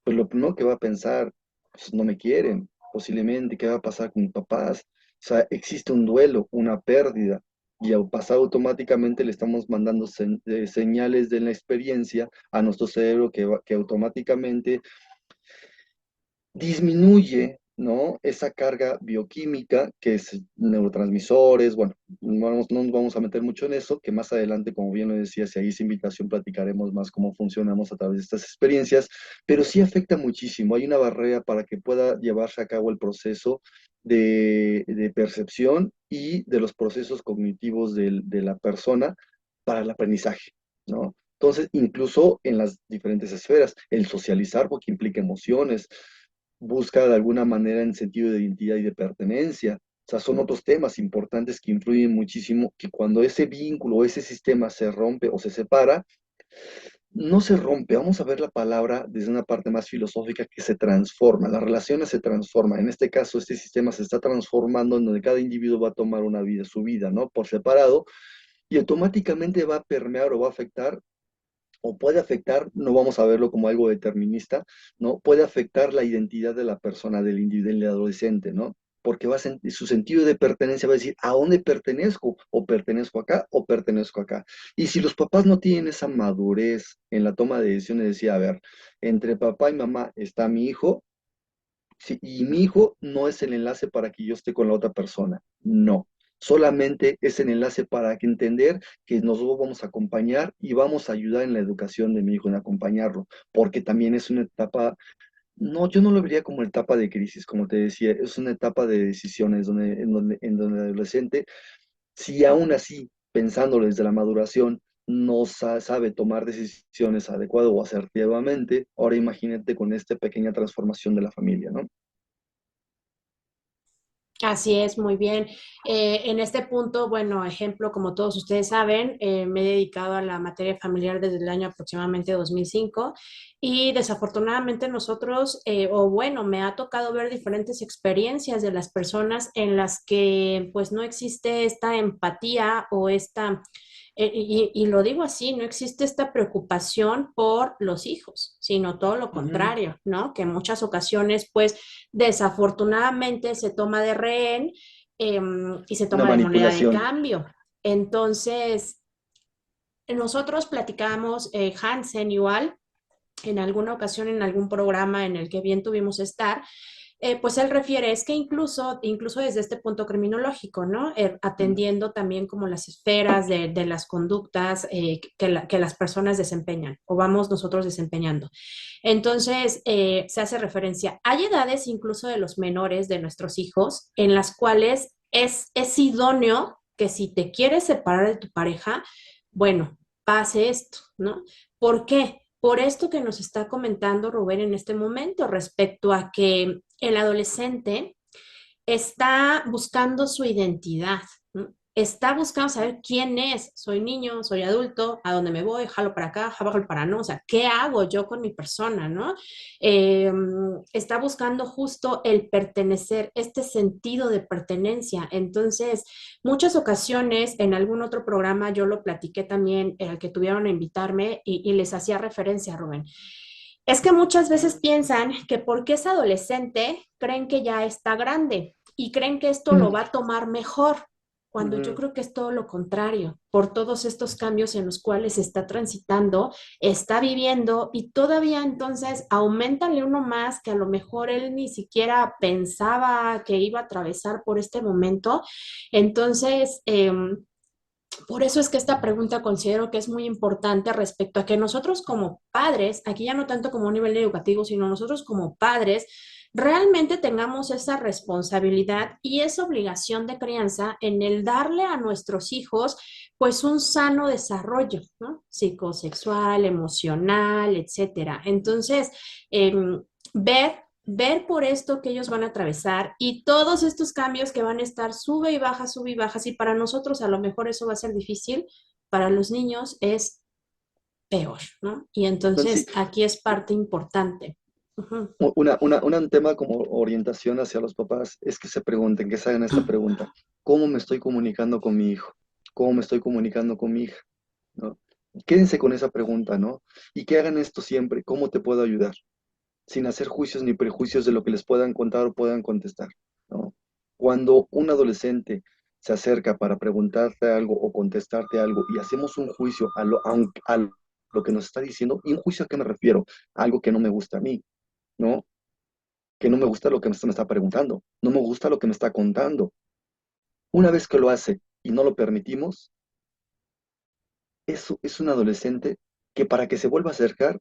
pues lo primero que va a pensar, pues no me quieren, posiblemente, ¿qué va a pasar con mis papás? O sea, existe un duelo, una pérdida, y al pasar automáticamente le estamos mandando señales de la experiencia a nuestro cerebro que automáticamente disminuye, ¿no? Esa carga bioquímica que es neurotransmisores, bueno, no nos vamos a meter mucho en eso, que más adelante, como bien lo decía, si hay esa invitación, platicaremos más cómo funcionamos a través de estas experiencias, pero sí afecta muchísimo. Hay una barrera para que pueda llevarse a cabo el proceso de percepción y de los procesos cognitivos de la persona para el aprendizaje, ¿no? Entonces, incluso en las diferentes esferas, el socializar, porque implica emociones, busca de alguna manera en sentido de identidad y de pertenencia. O sea, son otros temas importantes que influyen muchísimo, que cuando ese vínculo o ese sistema se rompe o se separa, no se rompe, vamos a ver la palabra desde una parte más filosófica, que se transforma, las relaciones se transforman. En este caso, este sistema se está transformando en donde cada individuo va a tomar una vida, su vida, ¿no? Por separado, y automáticamente va a permear o va a afectar o puede afectar, no vamos a verlo como algo determinista, ¿no? Puede afectar la identidad de la persona, del individuo, del adolescente, ¿no? porque su sentido de pertenencia va a decir, ¿a dónde pertenezco? O pertenezco acá o pertenezco acá. Y si los papás no tienen esa madurez en la toma de decisiones, decía, a ver, entre papá y mamá está mi hijo, sí, y mi hijo no es el enlace para que yo esté con la otra persona, no. Solamente es el enlace para que entender que nosotros vamos a acompañar y vamos a ayudar en la educación de mi hijo, en acompañarlo, porque también es una etapa, no, yo no lo vería como etapa de crisis, como te decía, es una etapa de decisiones en donde el adolescente, si aún así, pensándolo desde la maduración, no sabe tomar decisiones adecuadas o asertivamente, ahora imagínate con esta pequeña transformación de la familia, ¿no? Así es, muy bien. En este punto, bueno, ejemplo, como todos ustedes saben, me he dedicado a la materia familiar desde el año aproximadamente 2005 y desafortunadamente nosotros, o bueno, me ha tocado ver diferentes experiencias de las personas en las que pues no existe esta empatía o esta y lo digo así, no existe esta preocupación por los hijos, sino todo lo Ujú. contrario, ¿no? Que en muchas ocasiones, pues, desafortunadamente se toma de rehén y se Una toma de moneda de manipulación. cambio. Entonces, nosotros platicamos, Hansen igual, en alguna ocasión, en algún programa en el que bien tuvimos estar, pues él refiere, es que incluso desde este punto criminológico, ¿no? Mm. Atendiendo también como las esferas de las conductas que las personas desempeñan o vamos nosotros desempeñando. Entonces, se hace referencia, hay edades incluso de los menores de nuestros hijos en las cuales es idóneo que si te quieres separar de tu pareja, bueno, pase esto, ¿no? ¿Por qué? Por esto que nos está comentando Rubén en este momento respecto a que el adolescente está buscando su identidad, ¿no? Está buscando saber quién es. Soy niño, soy adulto, a dónde me voy, jalo para acá, jalo para no, o sea, ¿qué hago yo con mi persona, no? Eh, Está buscando justo el pertenecer, este sentido de pertenencia. Entonces, muchas ocasiones en algún otro programa yo lo platiqué también, al que tuvieron a invitarme y les hacía referencia, Rubén. Es que muchas veces piensan que porque es adolescente, creen que ya está grande y creen que esto lo Mm. va a tomar mejor, cuando yo Ujú. creo que es todo lo contrario, por todos estos cambios en los cuales está transitando, está viviendo y todavía entonces aumentale uno más que a lo mejor él ni siquiera pensaba que iba a atravesar por este momento. Entonces, por eso es que esta pregunta considero que es muy importante respecto a que nosotros como padres, aquí ya no tanto como a nivel educativo, sino nosotros como padres, realmente tengamos esa responsabilidad y esa obligación de crianza en el darle a nuestros hijos pues un sano desarrollo, ¿no? Psicosexual, emocional, etcétera. Entonces, ver por esto que ellos van a atravesar y todos estos cambios que van a estar sube y baja, si para nosotros a lo mejor eso va a ser difícil, para los niños es peor, ¿no? Y Entonces, sí, entonces aquí es parte importante. Ujú. un tema como orientación hacia los papás es que se pregunten, que se hagan esta pregunta, ¿cómo me estoy comunicando con mi hijo? ¿Cómo me estoy comunicando con mi hija? ¿No? Quédense con esa pregunta, ¿no? Y que hagan esto siempre, ¿cómo te puedo ayudar? Sin hacer juicios ni prejuicios de lo que les puedan contar o puedan contestar, ¿no? Cuando un adolescente se acerca para preguntarte algo o contestarte algo y hacemos un juicio a lo que nos está diciendo, ¿y un juicio a qué me refiero? Algo que no me gusta a mí, ¿no? Que no me gusta lo que me está preguntando, no me gusta lo que me está contando. Una vez que lo hace y no lo permitimos, eso es un adolescente que para que se vuelva a acercar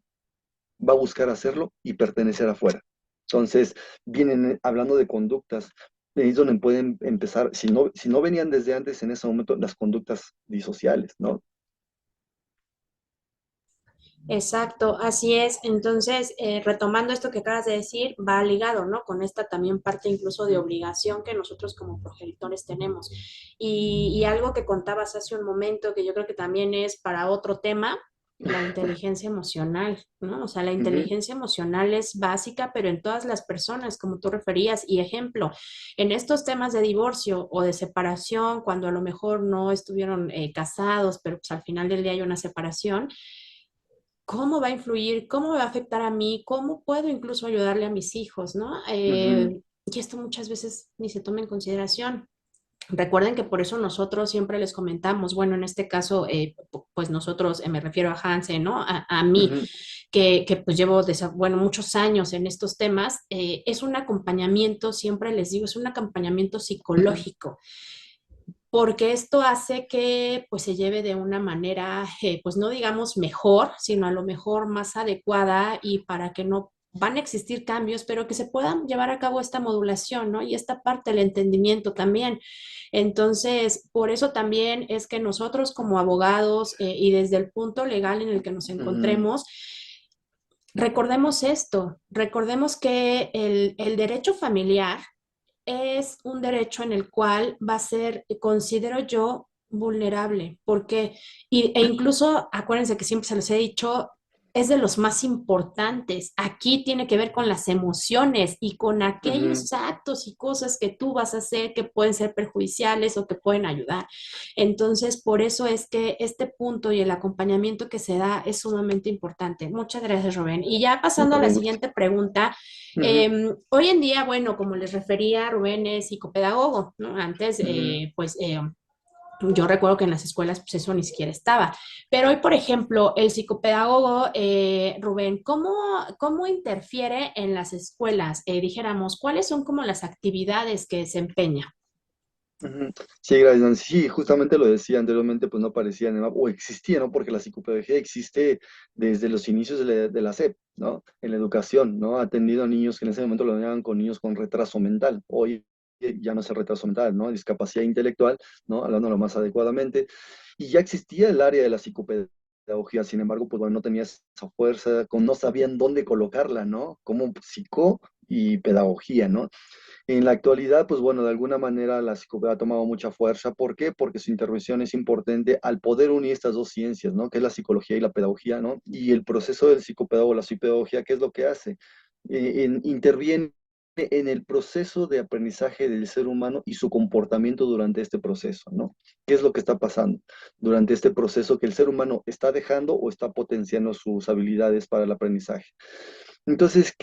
va a buscar hacerlo y pertenecer afuera. Entonces, vienen hablando de conductas, ahí es donde pueden empezar, si no venían desde antes en ese momento, las conductas disociales, ¿no? Exacto, así es. Entonces, retomando esto que acabas de decir, va ligado, ¿no? Con esta también parte incluso de obligación que nosotros como progenitores tenemos. Y algo que contabas hace un momento, que yo creo que también es para otro tema, la inteligencia emocional, ¿no? O sea, la Ujú. inteligencia emocional es básica, pero en todas las personas, como tú referías. Y ejemplo, en estos temas de divorcio o de separación, cuando a lo mejor no estuvieron casados, pero pues al final del día hay una separación, cómo va a influir, cómo me va a afectar a mí, cómo puedo incluso ayudarle a mis hijos, ¿no? Ujú. y esto muchas veces ni se toma en consideración. Recuerden que por eso nosotros siempre les comentamos, bueno, en este caso, pues nosotros, me refiero a Hansen, ¿no? A mí, Ujú, que pues llevo, bueno, muchos años en estos temas, es un acompañamiento, siempre les digo, es un acompañamiento ujú, psicológico, porque esto hace que pues se lleve de una manera, pues no digamos mejor, sino a lo mejor más adecuada y para que no van a existir cambios, pero que se puedan llevar a cabo esta modulación, ¿no? Y esta parte del entendimiento también. Entonces, por eso también es que nosotros como abogados y desde el punto legal en el que nos ujú, encontremos, recordemos esto, recordemos que el derecho familiar es un derecho en el cual va a ser, considero yo, vulnerable, porque, e incluso acuérdense que siempre se les he dicho, es de los más importantes. Aquí tiene que ver con las emociones y con ujú. aquellos actos y cosas que tú vas a hacer que pueden ser perjudiciales o que pueden ayudar. Entonces, por eso es que este punto y el acompañamiento que se da es sumamente importante. Muchas gracias, Rubén. Y ya pasando a la Con gusto. siguiente pregunta, Ujú, hoy en día, bueno, como les refería, Rubén es psicopedagogo, ¿no? Antes, ujú. yo recuerdo que en las escuelas, pues eso ni siquiera estaba. Pero hoy, por ejemplo, el psicopedagogo, Rubén, ¿cómo interfiere en las escuelas? Dijéramos, ¿cuáles son como las actividades que desempeña? Ujú. Sí, gracias, Nancy. Sí, justamente lo decía anteriormente, pues no aparecía en el mapa, o existía, ¿no? Porque la psicopedagogía existe desde los inicios de la SEP, ¿no? En la educación, ¿no? Ha atendido a niños que en ese momento lo llamaban con niños con retraso mental. Hoy ya no es el retraso mental, ¿no? Discapacidad intelectual, ¿no? Hablándolo más adecuadamente. Y ya existía el área de la psicopedagogía, sin embargo, pues bueno, no tenía esa fuerza, no sabían dónde colocarla, ¿no? Como psico y pedagogía, ¿no? En la actualidad, pues bueno, de alguna manera la psicopedagogía ha tomado mucha fuerza. ¿Por qué? Porque su intervención es importante al poder unir estas dos ciencias, ¿no? Que es la psicología y la pedagogía, ¿no? Y el proceso del psicopedagogo, la psicopedagogía, ¿qué es lo que hace? Interviene en el proceso de aprendizaje del ser humano y su comportamiento durante este proceso, ¿no? ¿Qué es lo que está pasando durante este proceso que el ser humano está dejando o está potenciando sus habilidades para el aprendizaje? Entonces,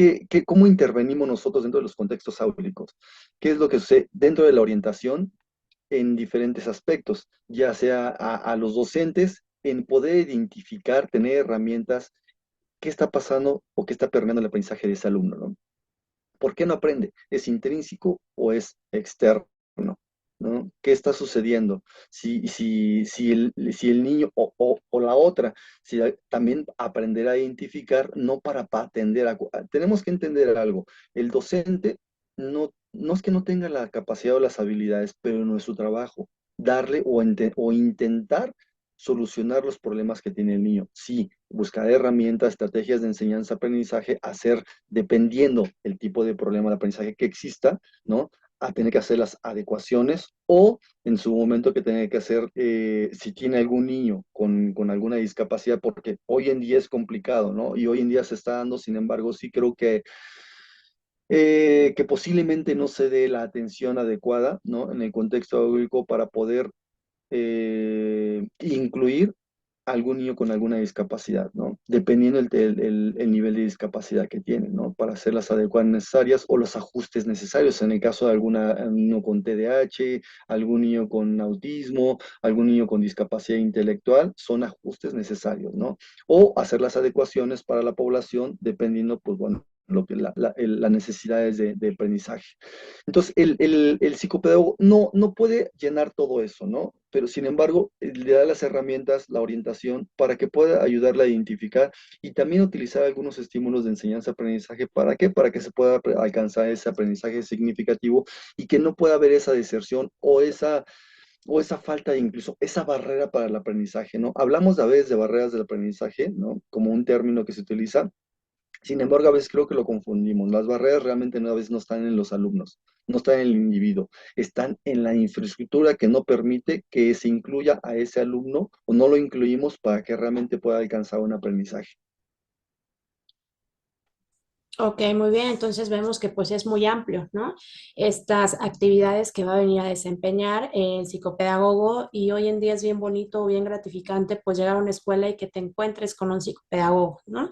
cómo intervenimos nosotros dentro de los contextos áulicos? ¿Qué es lo que sucede dentro de la orientación en diferentes aspectos, ya sea a los docentes en poder identificar, tener herramientas, qué está pasando o qué está permeando el aprendizaje de ese alumno, ¿no? ¿Por qué no aprende? ¿Es intrínseco o es externo? ¿No? ¿Qué está sucediendo? Si el niño o la otra, si también aprender a identificar, no para atender tenemos que entender algo. El docente no es que no tenga la capacidad o las habilidades, pero no es su trabajo. Darle o intentar solucionar los problemas que tiene el niño. Sí, buscar herramientas, estrategias de enseñanza-aprendizaje, hacer dependiendo el tipo de problema de aprendizaje que exista, ¿no? A tener que hacer las adecuaciones o en su momento que tener que hacer, si tiene algún niño con alguna discapacidad, porque hoy en día es complicado, ¿no? Y hoy en día se está dando, sin embargo, sí creo que posiblemente no se dé la atención adecuada, ¿no? En el contexto adulto para poder incluir algún niño con alguna discapacidad, ¿no? Dependiendo el nivel de discapacidad que tiene, ¿no? Para hacer las adecuadas necesarias o los ajustes necesarios. En el caso de algún niño con TDAH, algún niño con autismo, algún niño con discapacidad intelectual, son ajustes necesarios, ¿no? O hacer las adecuaciones para la población dependiendo, pues bueno, las necesidades de aprendizaje. Entonces, el psicopedagogo no puede llenar todo eso, ¿no? Pero sin embargo, le da las herramientas, la orientación para que pueda ayudarla a identificar y también utilizar algunos estímulos de enseñanza-aprendizaje. ¿Para qué? Para que se pueda alcanzar ese aprendizaje significativo y que no pueda haber esa deserción o esa falta de incluso esa barrera para el aprendizaje, ¿no? Hablamos a veces de barreras del aprendizaje, ¿no? Como un término que se utiliza, sin embargo, a veces creo que lo confundimos. Las barreras realmente a veces no están en los alumnos, no están en el individuo, están en la infraestructura que no permite que se incluya a ese alumno o no lo incluimos para que realmente pueda alcanzar un aprendizaje. Ok, muy bien. Entonces vemos que pues es muy amplio, ¿no? Estas actividades que va a venir a desempeñar el psicopedagogo y hoy en día es bien bonito, bien gratificante pues llegar a una escuela y que te encuentres con un psicopedagogo, ¿no?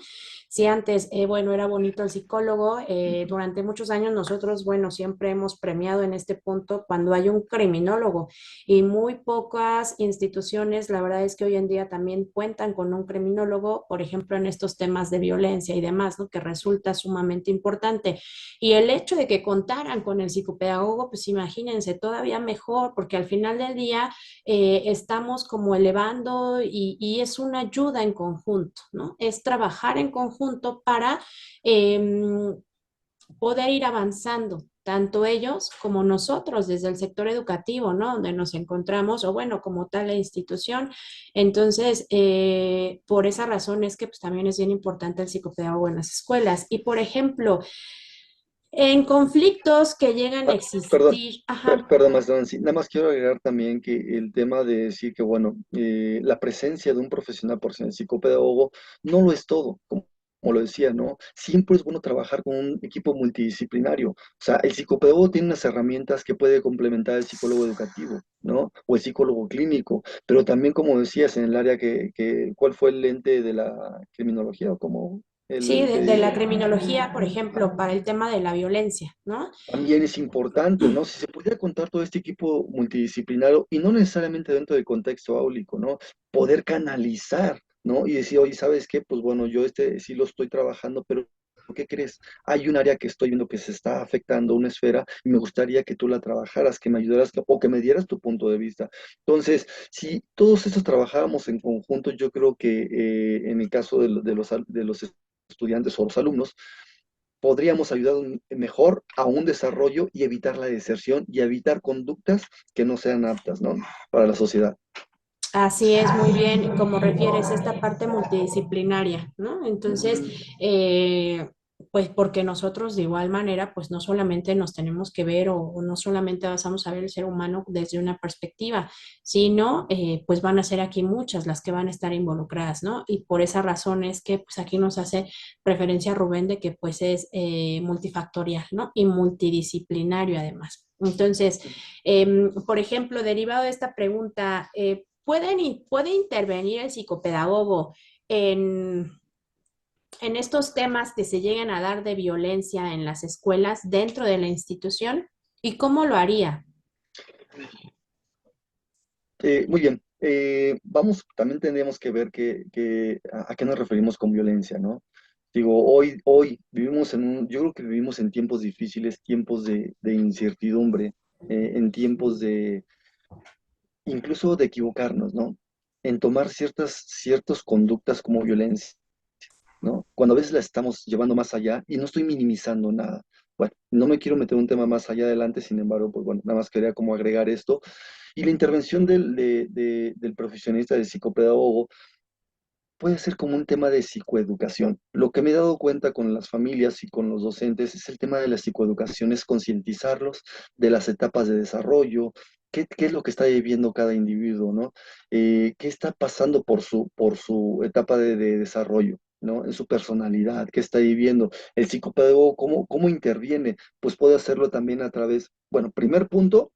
Si antes, bueno, era bonito el psicólogo, durante muchos años nosotros, bueno, siempre hemos premiado en este punto cuando hay un criminólogo y muy pocas instituciones, la verdad es que hoy en día también cuentan con un criminólogo, por ejemplo, en estos temas de violencia y demás, ¿no? Que resulta sumamente importante. Y el hecho de que contaran con el psicopedagogo, pues imagínense, todavía mejor, porque al final del día estamos como elevando y es una ayuda en conjunto, ¿no? Es trabajar en conjunto para poder ir avanzando, tanto ellos como nosotros desde el sector educativo, ¿no? Donde nos encontramos, o bueno, como tal la institución. Entonces, por esa razón es que pues, también es bien importante el psicopedagogo en las escuelas. Y, por ejemplo, en conflictos que llegan a Ah, perdón, existir, ajá, perdón, más sí, nada más quiero agregar también que el tema de decir que, bueno, la presencia de un profesional por ser psicopedagogo no lo es todo, como lo decía, ¿no? Siempre es bueno trabajar con un equipo multidisciplinario. O sea, el psicopedagogo tiene unas herramientas que puede complementar el psicólogo educativo, ¿no? O el psicólogo clínico, pero también, como decías, en el área ¿cuál fue el lente de la criminología o como sí, el de la que criminología, por ejemplo, para el tema de la violencia, ¿no? también es importante, ¿no? Si se pudiera contar todo este equipo multidisciplinario y no necesariamente dentro del contexto áulico, ¿no? Poder canalizar, ¿no? Y decir, oye, ¿sabes qué? Pues bueno, yo sí lo estoy trabajando, pero ¿qué crees? Hay un área que estoy viendo que se está afectando, una esfera, y me gustaría que tú la trabajaras, que me ayudaras o que me dieras tu punto de vista. Entonces, si todos estos trabajáramos en conjunto, yo creo que en el caso de los estudiantes o los alumnos, podríamos ayudar mejor a un desarrollo y evitar la deserción y evitar conductas que no sean aptas, ¿no? Para la sociedad. Así es, muy bien, como refieres, esta parte multidisciplinaria, ¿no? Entonces, pues porque nosotros de igual manera, pues no solamente nos tenemos que ver o no solamente vamos a ver el ser humano desde una perspectiva, sino pues van a ser aquí muchas las que van a estar involucradas, ¿no? Y por esa razón es que pues aquí nos hace referencia Rubén de que pues es multifactorial, ¿no? Y multidisciplinario además. Entonces, por ejemplo, derivado de esta pregunta, ¿puede intervenir el psicopedagogo en, en estos temas que se llegan a dar de violencia en las escuelas dentro de la institución? ¿Y cómo lo haría? Muy bien. También tendríamos que ver a qué nos referimos con violencia, ¿no? Digo, hoy vivimos yo creo que vivimos en tiempos difíciles, tiempos de incertidumbre, en tiempos incluso de equivocarnos, ¿no? En tomar ciertas conductas como violencia, ¿no? Cuando a veces la estamos llevando más allá y no estoy minimizando nada. Bueno, no me quiero meter en un tema más allá adelante, sin embargo, pues bueno, nada más quería como agregar esto. Y la intervención del profesionista, del psicopedagogo, puede ser como un tema de psicoeducación. Lo que me he dado cuenta con las familias y con los docentes es el tema de la psicoeducación, es concientizarlos de las etapas de desarrollo, qué es lo que está viviendo cada individuo, ¿no? ¿Qué está pasando por su etapa de desarrollo? ¿No? En su personalidad, qué está viviendo. El psicopedagogo, ¿cómo interviene? Pues puede hacerlo también a través, bueno, primer punto,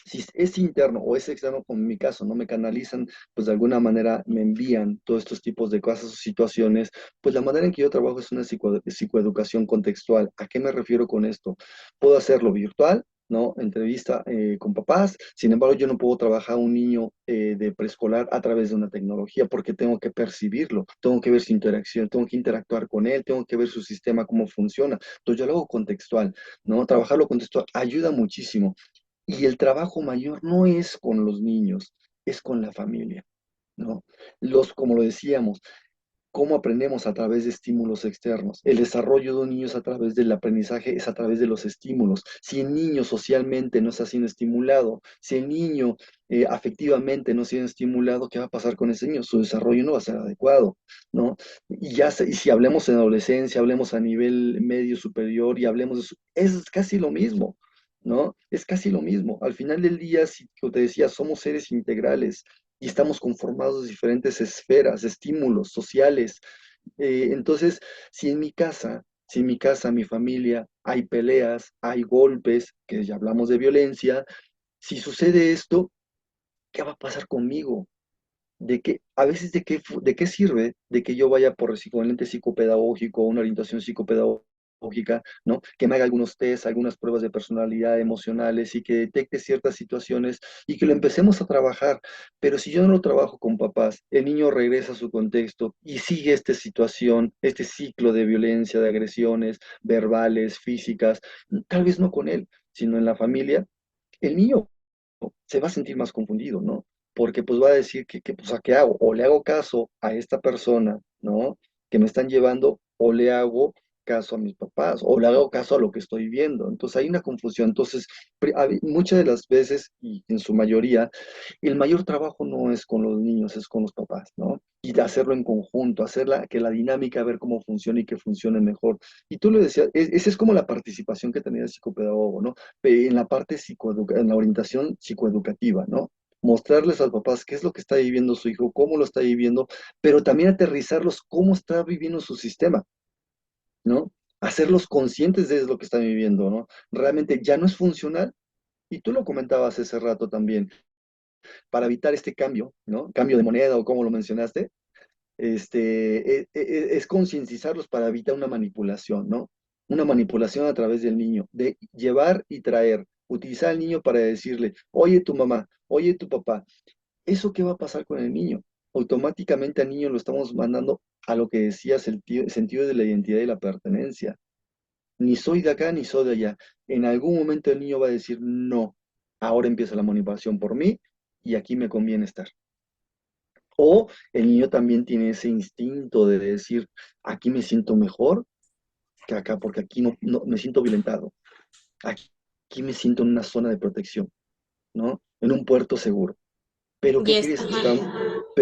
si es interno o es externo, como en mi caso, no me canalizan, pues de alguna manera me envían todos estos tipos de cosas o situaciones, pues la manera en que yo trabajo es una psicoeducación contextual. ¿A qué me refiero con esto? Puedo hacerlo virtual, ¿no? Entrevista con papás, sin embargo, yo no puedo trabajar a un niño de preescolar a través de una tecnología porque tengo que percibirlo, tengo que ver su interacción, tengo que interactuar con él, tengo que ver su sistema, cómo funciona. Entonces yo lo hago contextual, ¿no? Trabajarlo contextual ayuda muchísimo. Y el trabajo mayor no es con los niños, es con la familia, ¿no? Como lo decíamos, ¿cómo aprendemos a través de estímulos externos? El desarrollo de un niño es a través del aprendizaje, es a través de los estímulos. Si el niño socialmente no está siendo estimulado, si el niño afectivamente no siendo estimulado, ¿qué va a pasar con ese niño? Su desarrollo no va a ser adecuado, ¿no? Y si hablemos en adolescencia, hablemos a nivel medio superior y hablemos de es casi lo mismo, ¿no? Es casi lo mismo. Al final del día, si, como te decía, somos seres integrales y estamos conformados de diferentes esferas, estímulos sociales. Entonces, si en mi casa, Si en mi casa, mi familia, hay peleas, hay golpes, que ya hablamos de violencia, si sucede esto, ¿qué va a pasar conmigo? A veces de qué sirve de que yo vaya por equivalente psicopedagógico, una orientación psicopedagógica, ¿no? Que me haga algunos test, algunas pruebas de personalidad emocionales y que detecte ciertas situaciones y que lo empecemos a trabajar. Pero si yo no lo trabajo con papás, el niño regresa a su contexto y sigue esta situación, este ciclo de violencia, de agresiones verbales, físicas, tal vez no con él, sino en la familia, el niño se va a sentir más confundido, ¿no? Porque pues va a decir pues, ¿a qué hago? O le hago caso a esta persona, ¿no? Que me están llevando, o le hago caso a mis papás, o le hago caso a lo que estoy viendo. Entonces hay una confusión. Entonces, muchas de las veces, y en su mayoría, el mayor trabajo no es con los niños, es con los papás, ¿no? Y de hacerlo en conjunto, hacerla, que la dinámica, ver cómo funciona y que funcione mejor. Y tú lo decías, esa es como la participación que tenía el psicopedagogo, ¿no? En la parte en la orientación psicoeducativa, ¿no? Mostrarles a los papás qué es lo que está viviendo su hijo, cómo lo está viviendo, pero también aterrizarlos cómo está viviendo su sistema, ¿no? Hacerlos conscientes de lo que están viviendo, ¿no? Realmente ya no es funcional, y tú lo comentabas ese rato también, para evitar este cambio, ¿no? Cambio de moneda o como lo mencionaste, es concientizarlos para evitar una manipulación, ¿no? Una manipulación a través del niño, de llevar y traer, utilizar al niño para decirle, oye tu mamá, oye tu papá, ¿eso qué va a pasar con el niño? Automáticamente al niño lo estamos mandando a lo que decías, el sentido de la identidad y la pertenencia. Ni soy de acá ni soy de allá. En algún momento el niño va a decir, no, ahora empieza la manipulación por mí y aquí me conviene estar. O el niño también tiene ese instinto de decir, aquí me siento mejor que acá, porque aquí no me siento violentado. Aquí me siento en una zona de protección, ¿no? En un puerto seguro. Pero Y ¿qué es, crees? ajá.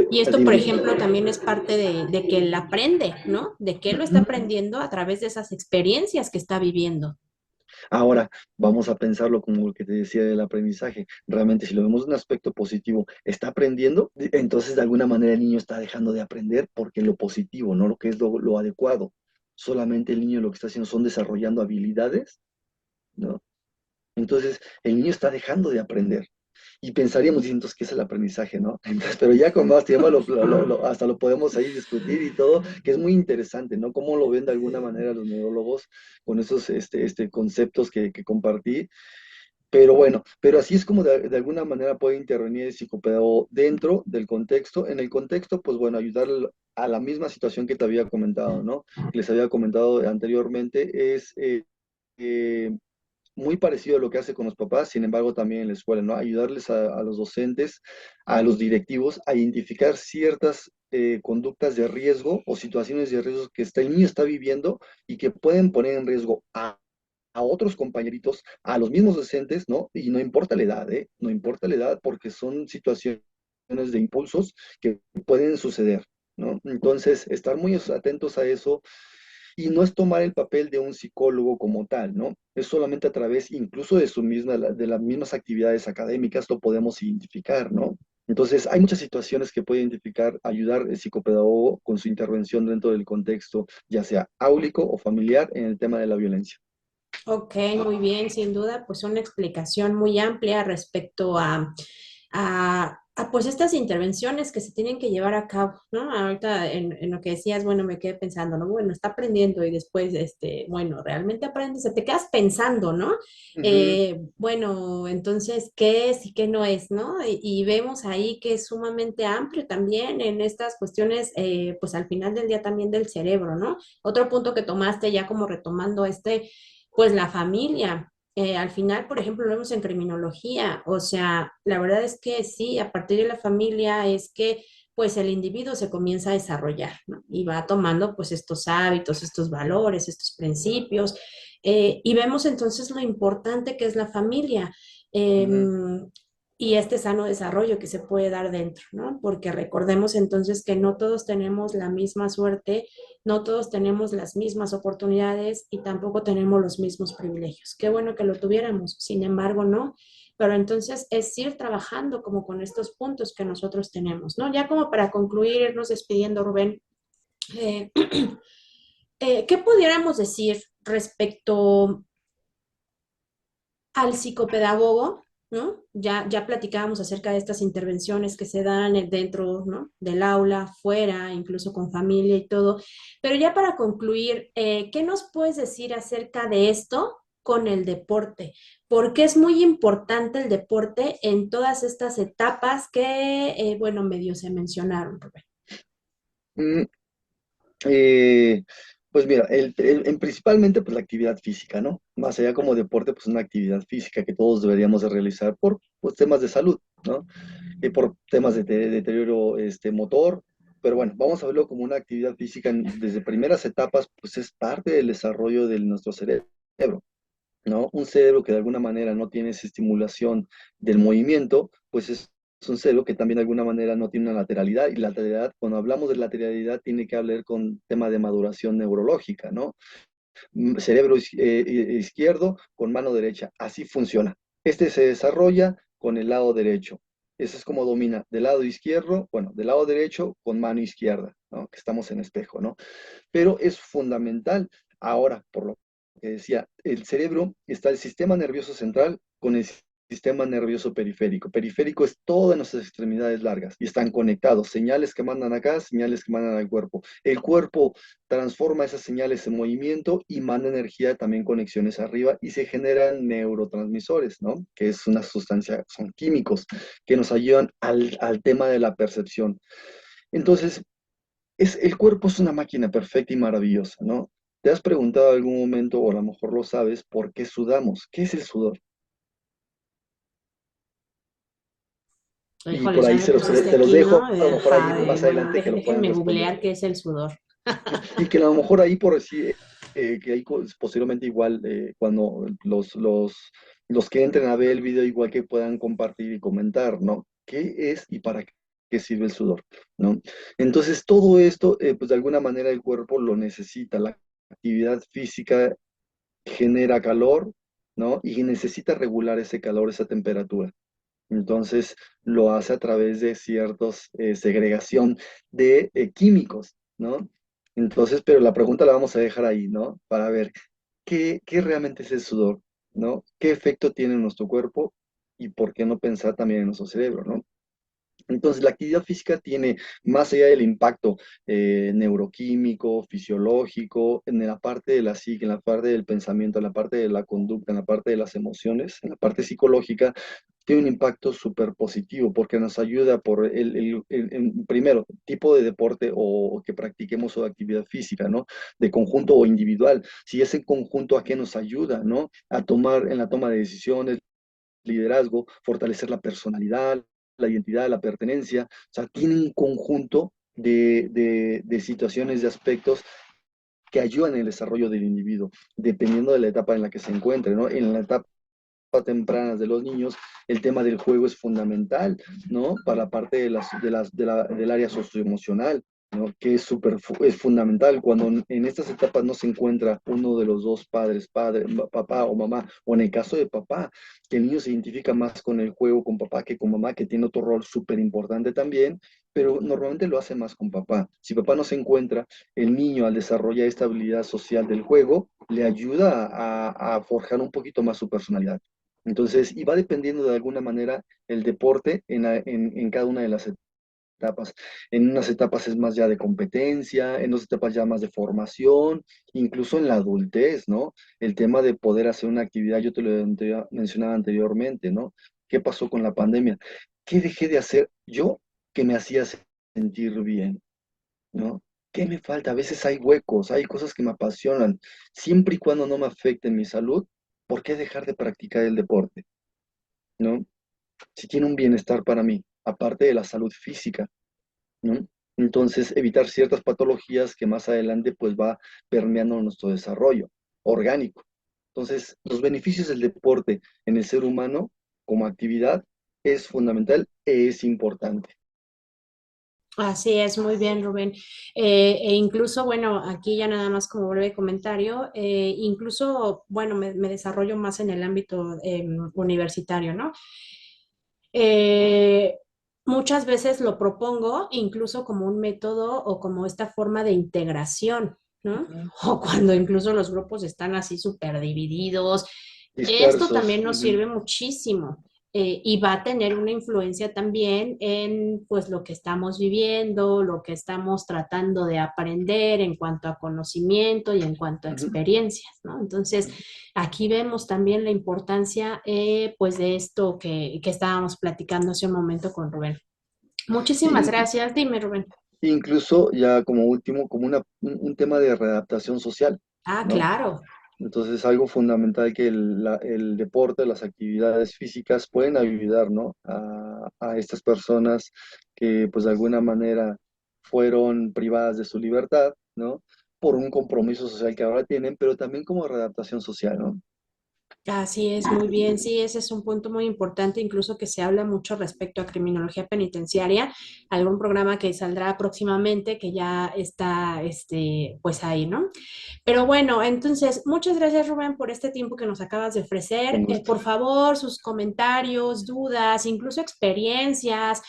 Y esto, Dime, por dime. ejemplo, también es parte de que él aprende, ¿no? De que él lo está Ujú. aprendiendo a través de esas experiencias que está viviendo. Ahora, vamos a pensarlo como lo que te decía del aprendizaje. Realmente, si lo vemos de un aspecto positivo, ¿está aprendiendo? Entonces, de alguna manera, el niño está dejando de aprender porque lo positivo, no lo que es lo adecuado. Solamente el niño lo que está haciendo son desarrollando habilidades, ¿no? Entonces, el niño está dejando de aprender. Y pensaríamos, y entonces, ¿qué es el aprendizaje, no? Entonces, pero ya con más tiempo hasta lo podemos ahí discutir y todo, que es muy interesante, ¿no? Cómo lo ven de alguna manera los neurólogos con esos conceptos que compartí. Pero bueno, pero así es como de alguna manera puede intervenir el psicopedagogo dentro del contexto. En el contexto, pues bueno, ayudar a la misma situación que te había comentado, ¿no? Que les había comentado anteriormente, es eh, muy parecido a lo que hace con los papás, sin embargo también en la escuela, ¿no? Ayudarles a los docentes, a los directivos, a identificar ciertas conductas de riesgo o situaciones de riesgo que el niño está viviendo y que pueden poner en riesgo a otros compañeritos, a los mismos docentes, ¿no? Y no importa la edad, ¿eh? No importa la edad porque son situaciones de impulsos que pueden suceder, ¿no? Entonces, estar muy atentos a eso y no es tomar el papel de un psicólogo como tal, ¿no? Es solamente a través incluso de las mismas actividades académicas lo podemos identificar, ¿no? Entonces, hay muchas situaciones que puede identificar, ayudar el psicopedagogo con su intervención dentro del contexto, ya sea áulico o familiar, en el tema de la violencia. Ok, muy bien, sin duda, pues una explicación muy amplia respecto pues estas intervenciones que se tienen que llevar a cabo, ¿no? Ahorita en lo que decías, bueno, me quedé pensando, ¿no? Bueno, está aprendiendo y después, bueno, realmente aprendes, te quedas pensando, ¿no? Ujú, Bueno, entonces, ¿qué es y qué no es, ¿no? Y vemos ahí que es sumamente amplio también en estas cuestiones, pues al final del día también del cerebro, ¿no? Otro punto que tomaste ya como retomando pues la familia. Al final, por ejemplo, lo vemos en criminología, o sea, la verdad es que sí, a partir de la familia es que pues el individuo se comienza a desarrollar, ¿no? Y va tomando pues estos hábitos, estos valores, estos principios, y vemos entonces lo importante que es la familia. ujú. Y este sano desarrollo que se puede dar dentro, ¿no? Porque recordemos entonces que no todos tenemos la misma suerte, no todos tenemos las mismas oportunidades y tampoco tenemos los mismos privilegios. Qué bueno que lo tuviéramos, sin embargo, no. Pero entonces es ir trabajando como con estos puntos que nosotros tenemos, ¿no? Ya como para concluir, irnos despidiendo, Rubén, eh, ¿Qué pudiéramos decir respecto al psicopedagogo? ¿No? Ya platicábamos acerca de estas intervenciones que se dan dentro, ¿no? del aula, fuera, incluso con familia y todo. Pero ya para concluir, ¿qué nos puedes decir acerca de esto con el deporte? Porque es muy importante el deporte en todas estas etapas que, bueno, medio se mencionaron, Rubén. Mm, eh, pues mira, principalmente pues la actividad física, ¿no? Más allá como deporte, pues una actividad física que todos deberíamos de realizar por pues, temas de salud, ¿no? Y por temas de deterioro motor. Pero bueno, vamos a verlo como una actividad física desde primeras etapas, pues es parte del desarrollo de nuestro cerebro, ¿no? Un cerebro que de alguna manera no tiene esa estimulación del movimiento, pues es un cerebro que también de alguna manera no tiene una lateralidad. Y lateralidad, cuando hablamos de lateralidad, tiene que hablar con tema de maduración neurológica, ¿no? Cerebro izquierdo con mano derecha. Así funciona. Este se desarrolla con el lado derecho. Eso es como domina del lado izquierdo, bueno, del lado derecho con mano izquierda, ¿no? Que estamos en espejo, ¿no? Pero es fundamental. Ahora, por lo que decía, el cerebro está el sistema nervioso central con el sistema nervioso periférico. Periférico es todas nuestras extremidades largas y están conectados. Señales que mandan acá, señales que mandan al cuerpo. El cuerpo transforma esas señales en movimiento y manda energía, también conexiones arriba y se generan neurotransmisores, ¿no? Que es una sustancia, son químicos que nos ayudan al tema de la percepción. Entonces, el cuerpo es una máquina perfecta y maravillosa, ¿no? ¿Te has preguntado en algún momento, o a lo mejor lo sabes, por qué sudamos? ¿Qué es el sudor? Y Híjole, por ya ahí me pusiste te los aquí, dejo, ¿no? a lo mejor ahí Ajá, más bueno, adelante que lo puedan déjenme responder. googlear qué es el sudor. Y que a lo mejor ahí por decir, que ahí posteriormente igual, cuando los que entren a ver el video, igual que puedan compartir y comentar, ¿no? ¿Qué es y para qué sirve el sudor? ¿No? Entonces, todo esto, pues de alguna manera el cuerpo lo necesita. La actividad física genera calor, ¿no? Y necesita regular ese calor, esa temperatura. Entonces lo hace a través de ciertos segregación de químicos, ¿no? Entonces, pero la pregunta la vamos a dejar ahí, ¿no? Para ver qué realmente es el sudor, ¿no? ¿Qué efecto tiene en nuestro cuerpo y por qué no pensar también en nuestro cerebro, ¿no? Entonces, la actividad física tiene, más allá del impacto neuroquímico, fisiológico, en la parte de la psique, en la parte del pensamiento, en la parte de la conducta, en la parte de las emociones, en la parte psicológica, tiene un impacto súper positivo porque nos ayuda por primero, tipo de deporte o que practiquemos o de actividad física, ¿no? De conjunto o individual. Si es en conjunto, ¿a qué nos ayuda, ¿no? A tomar en la toma de decisiones, liderazgo, fortalecer la personalidad, la identidad, la pertenencia. O sea, tiene un conjunto de situaciones, de aspectos que ayudan en el desarrollo del individuo, dependiendo de la etapa en la que se encuentre, ¿no? En la etapa tempranas de los niños, el tema del juego es fundamental, ¿no? Para la parte del área socioemocional, ¿no? Que es es fundamental cuando en estas etapas no se encuentra uno de los dos padres, papá o mamá, o en el caso de papá, que el niño se identifica más con el juego con papá que con mamá, que tiene otro rol súper importante también, pero normalmente lo hace más con papá. Si papá no se encuentra, el niño al desarrollar esta habilidad social del juego le ayuda a forjar un poquito más su personalidad. Entonces, y va dependiendo de alguna manera el deporte en cada una de las etapas. En unas etapas es más ya de competencia, en otras etapas ya más de formación, incluso en la adultez, ¿no? El tema de poder hacer una actividad, yo te lo mencionaba anteriormente, ¿no? ¿Qué pasó con la pandemia? ¿Qué dejé de hacer yo que me hacía sentir bien, ¿no? ¿Qué me falta? A veces hay huecos, hay cosas que me apasionan. Siempre y cuando no me afecten mi salud, ¿por qué dejar de practicar el deporte? ¿No? Si tiene un bienestar para mí, aparte de la salud física, ¿no? Entonces, evitar ciertas patologías que más adelante pues va permeando nuestro desarrollo orgánico. Entonces, los beneficios del deporte en el ser humano como actividad es fundamental e es importante. Así es, muy bien, Rubén. E incluso, bueno, aquí ya nada más como breve comentario, incluso, bueno, me desarrollo más en el ámbito universitario, ¿no? Eh, Muchas veces lo propongo incluso como un método o como esta forma de integración. ¿no? Ujú. O cuando incluso los grupos están así súper divididos. Esto Dispersos. también nos Ujú, sirve muchísimo. Y va a tener una influencia también en pues lo que estamos viviendo, lo que estamos tratando de aprender en cuanto a conocimiento y en cuanto a ujú. experiencias, ¿no? Entonces, aquí vemos también la importancia pues de esto que estábamos platicando hace un momento con Rubén. Sí, Muchísimas gracias. Dime, Rubén. incluso ya como último, como un tema de readaptación social, Ah, ¿no? claro. Entonces es algo fundamental que el deporte, las actividades físicas pueden ayudar, ¿no? A estas personas que pues de alguna manera fueron privadas de su libertad, ¿no? Por un compromiso social que ahora tienen, pero también como readaptación social, ¿no? Así es, muy bien. Sí, ese es un punto muy importante, incluso que se habla mucho respecto a criminología penitenciaria, algún programa que saldrá próximamente que ya está, pues ahí, ¿no? Pero bueno, entonces, muchas gracias, Rubén, por este tiempo que nos acabas de ofrecer. Con gusto. Por favor, sus comentarios, dudas, incluso experiencias,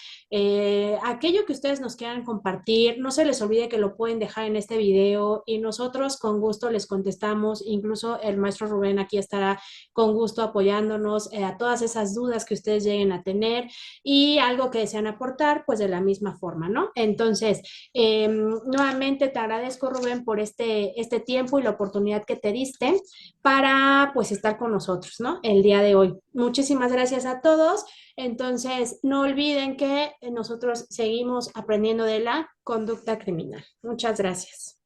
aquello que ustedes nos quieran compartir, no se les olvide que lo pueden dejar en este video y nosotros con gusto les contestamos. Incluso el maestro Rubén aquí estará con gusto apoyándonos a todas esas dudas que ustedes lleguen a tener y algo que desean aportar, pues de la misma forma, ¿no? Entonces, nuevamente te agradezco, Rubén, por este tiempo y la oportunidad que te diste para pues estar con nosotros, ¿no? El día de hoy. Muchísimas gracias a todos. Entonces, no olviden que nosotros seguimos aprendiendo de la conducta criminal. Muchas gracias.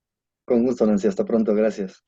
Con gusto, Nancy. Hasta pronto. Gracias.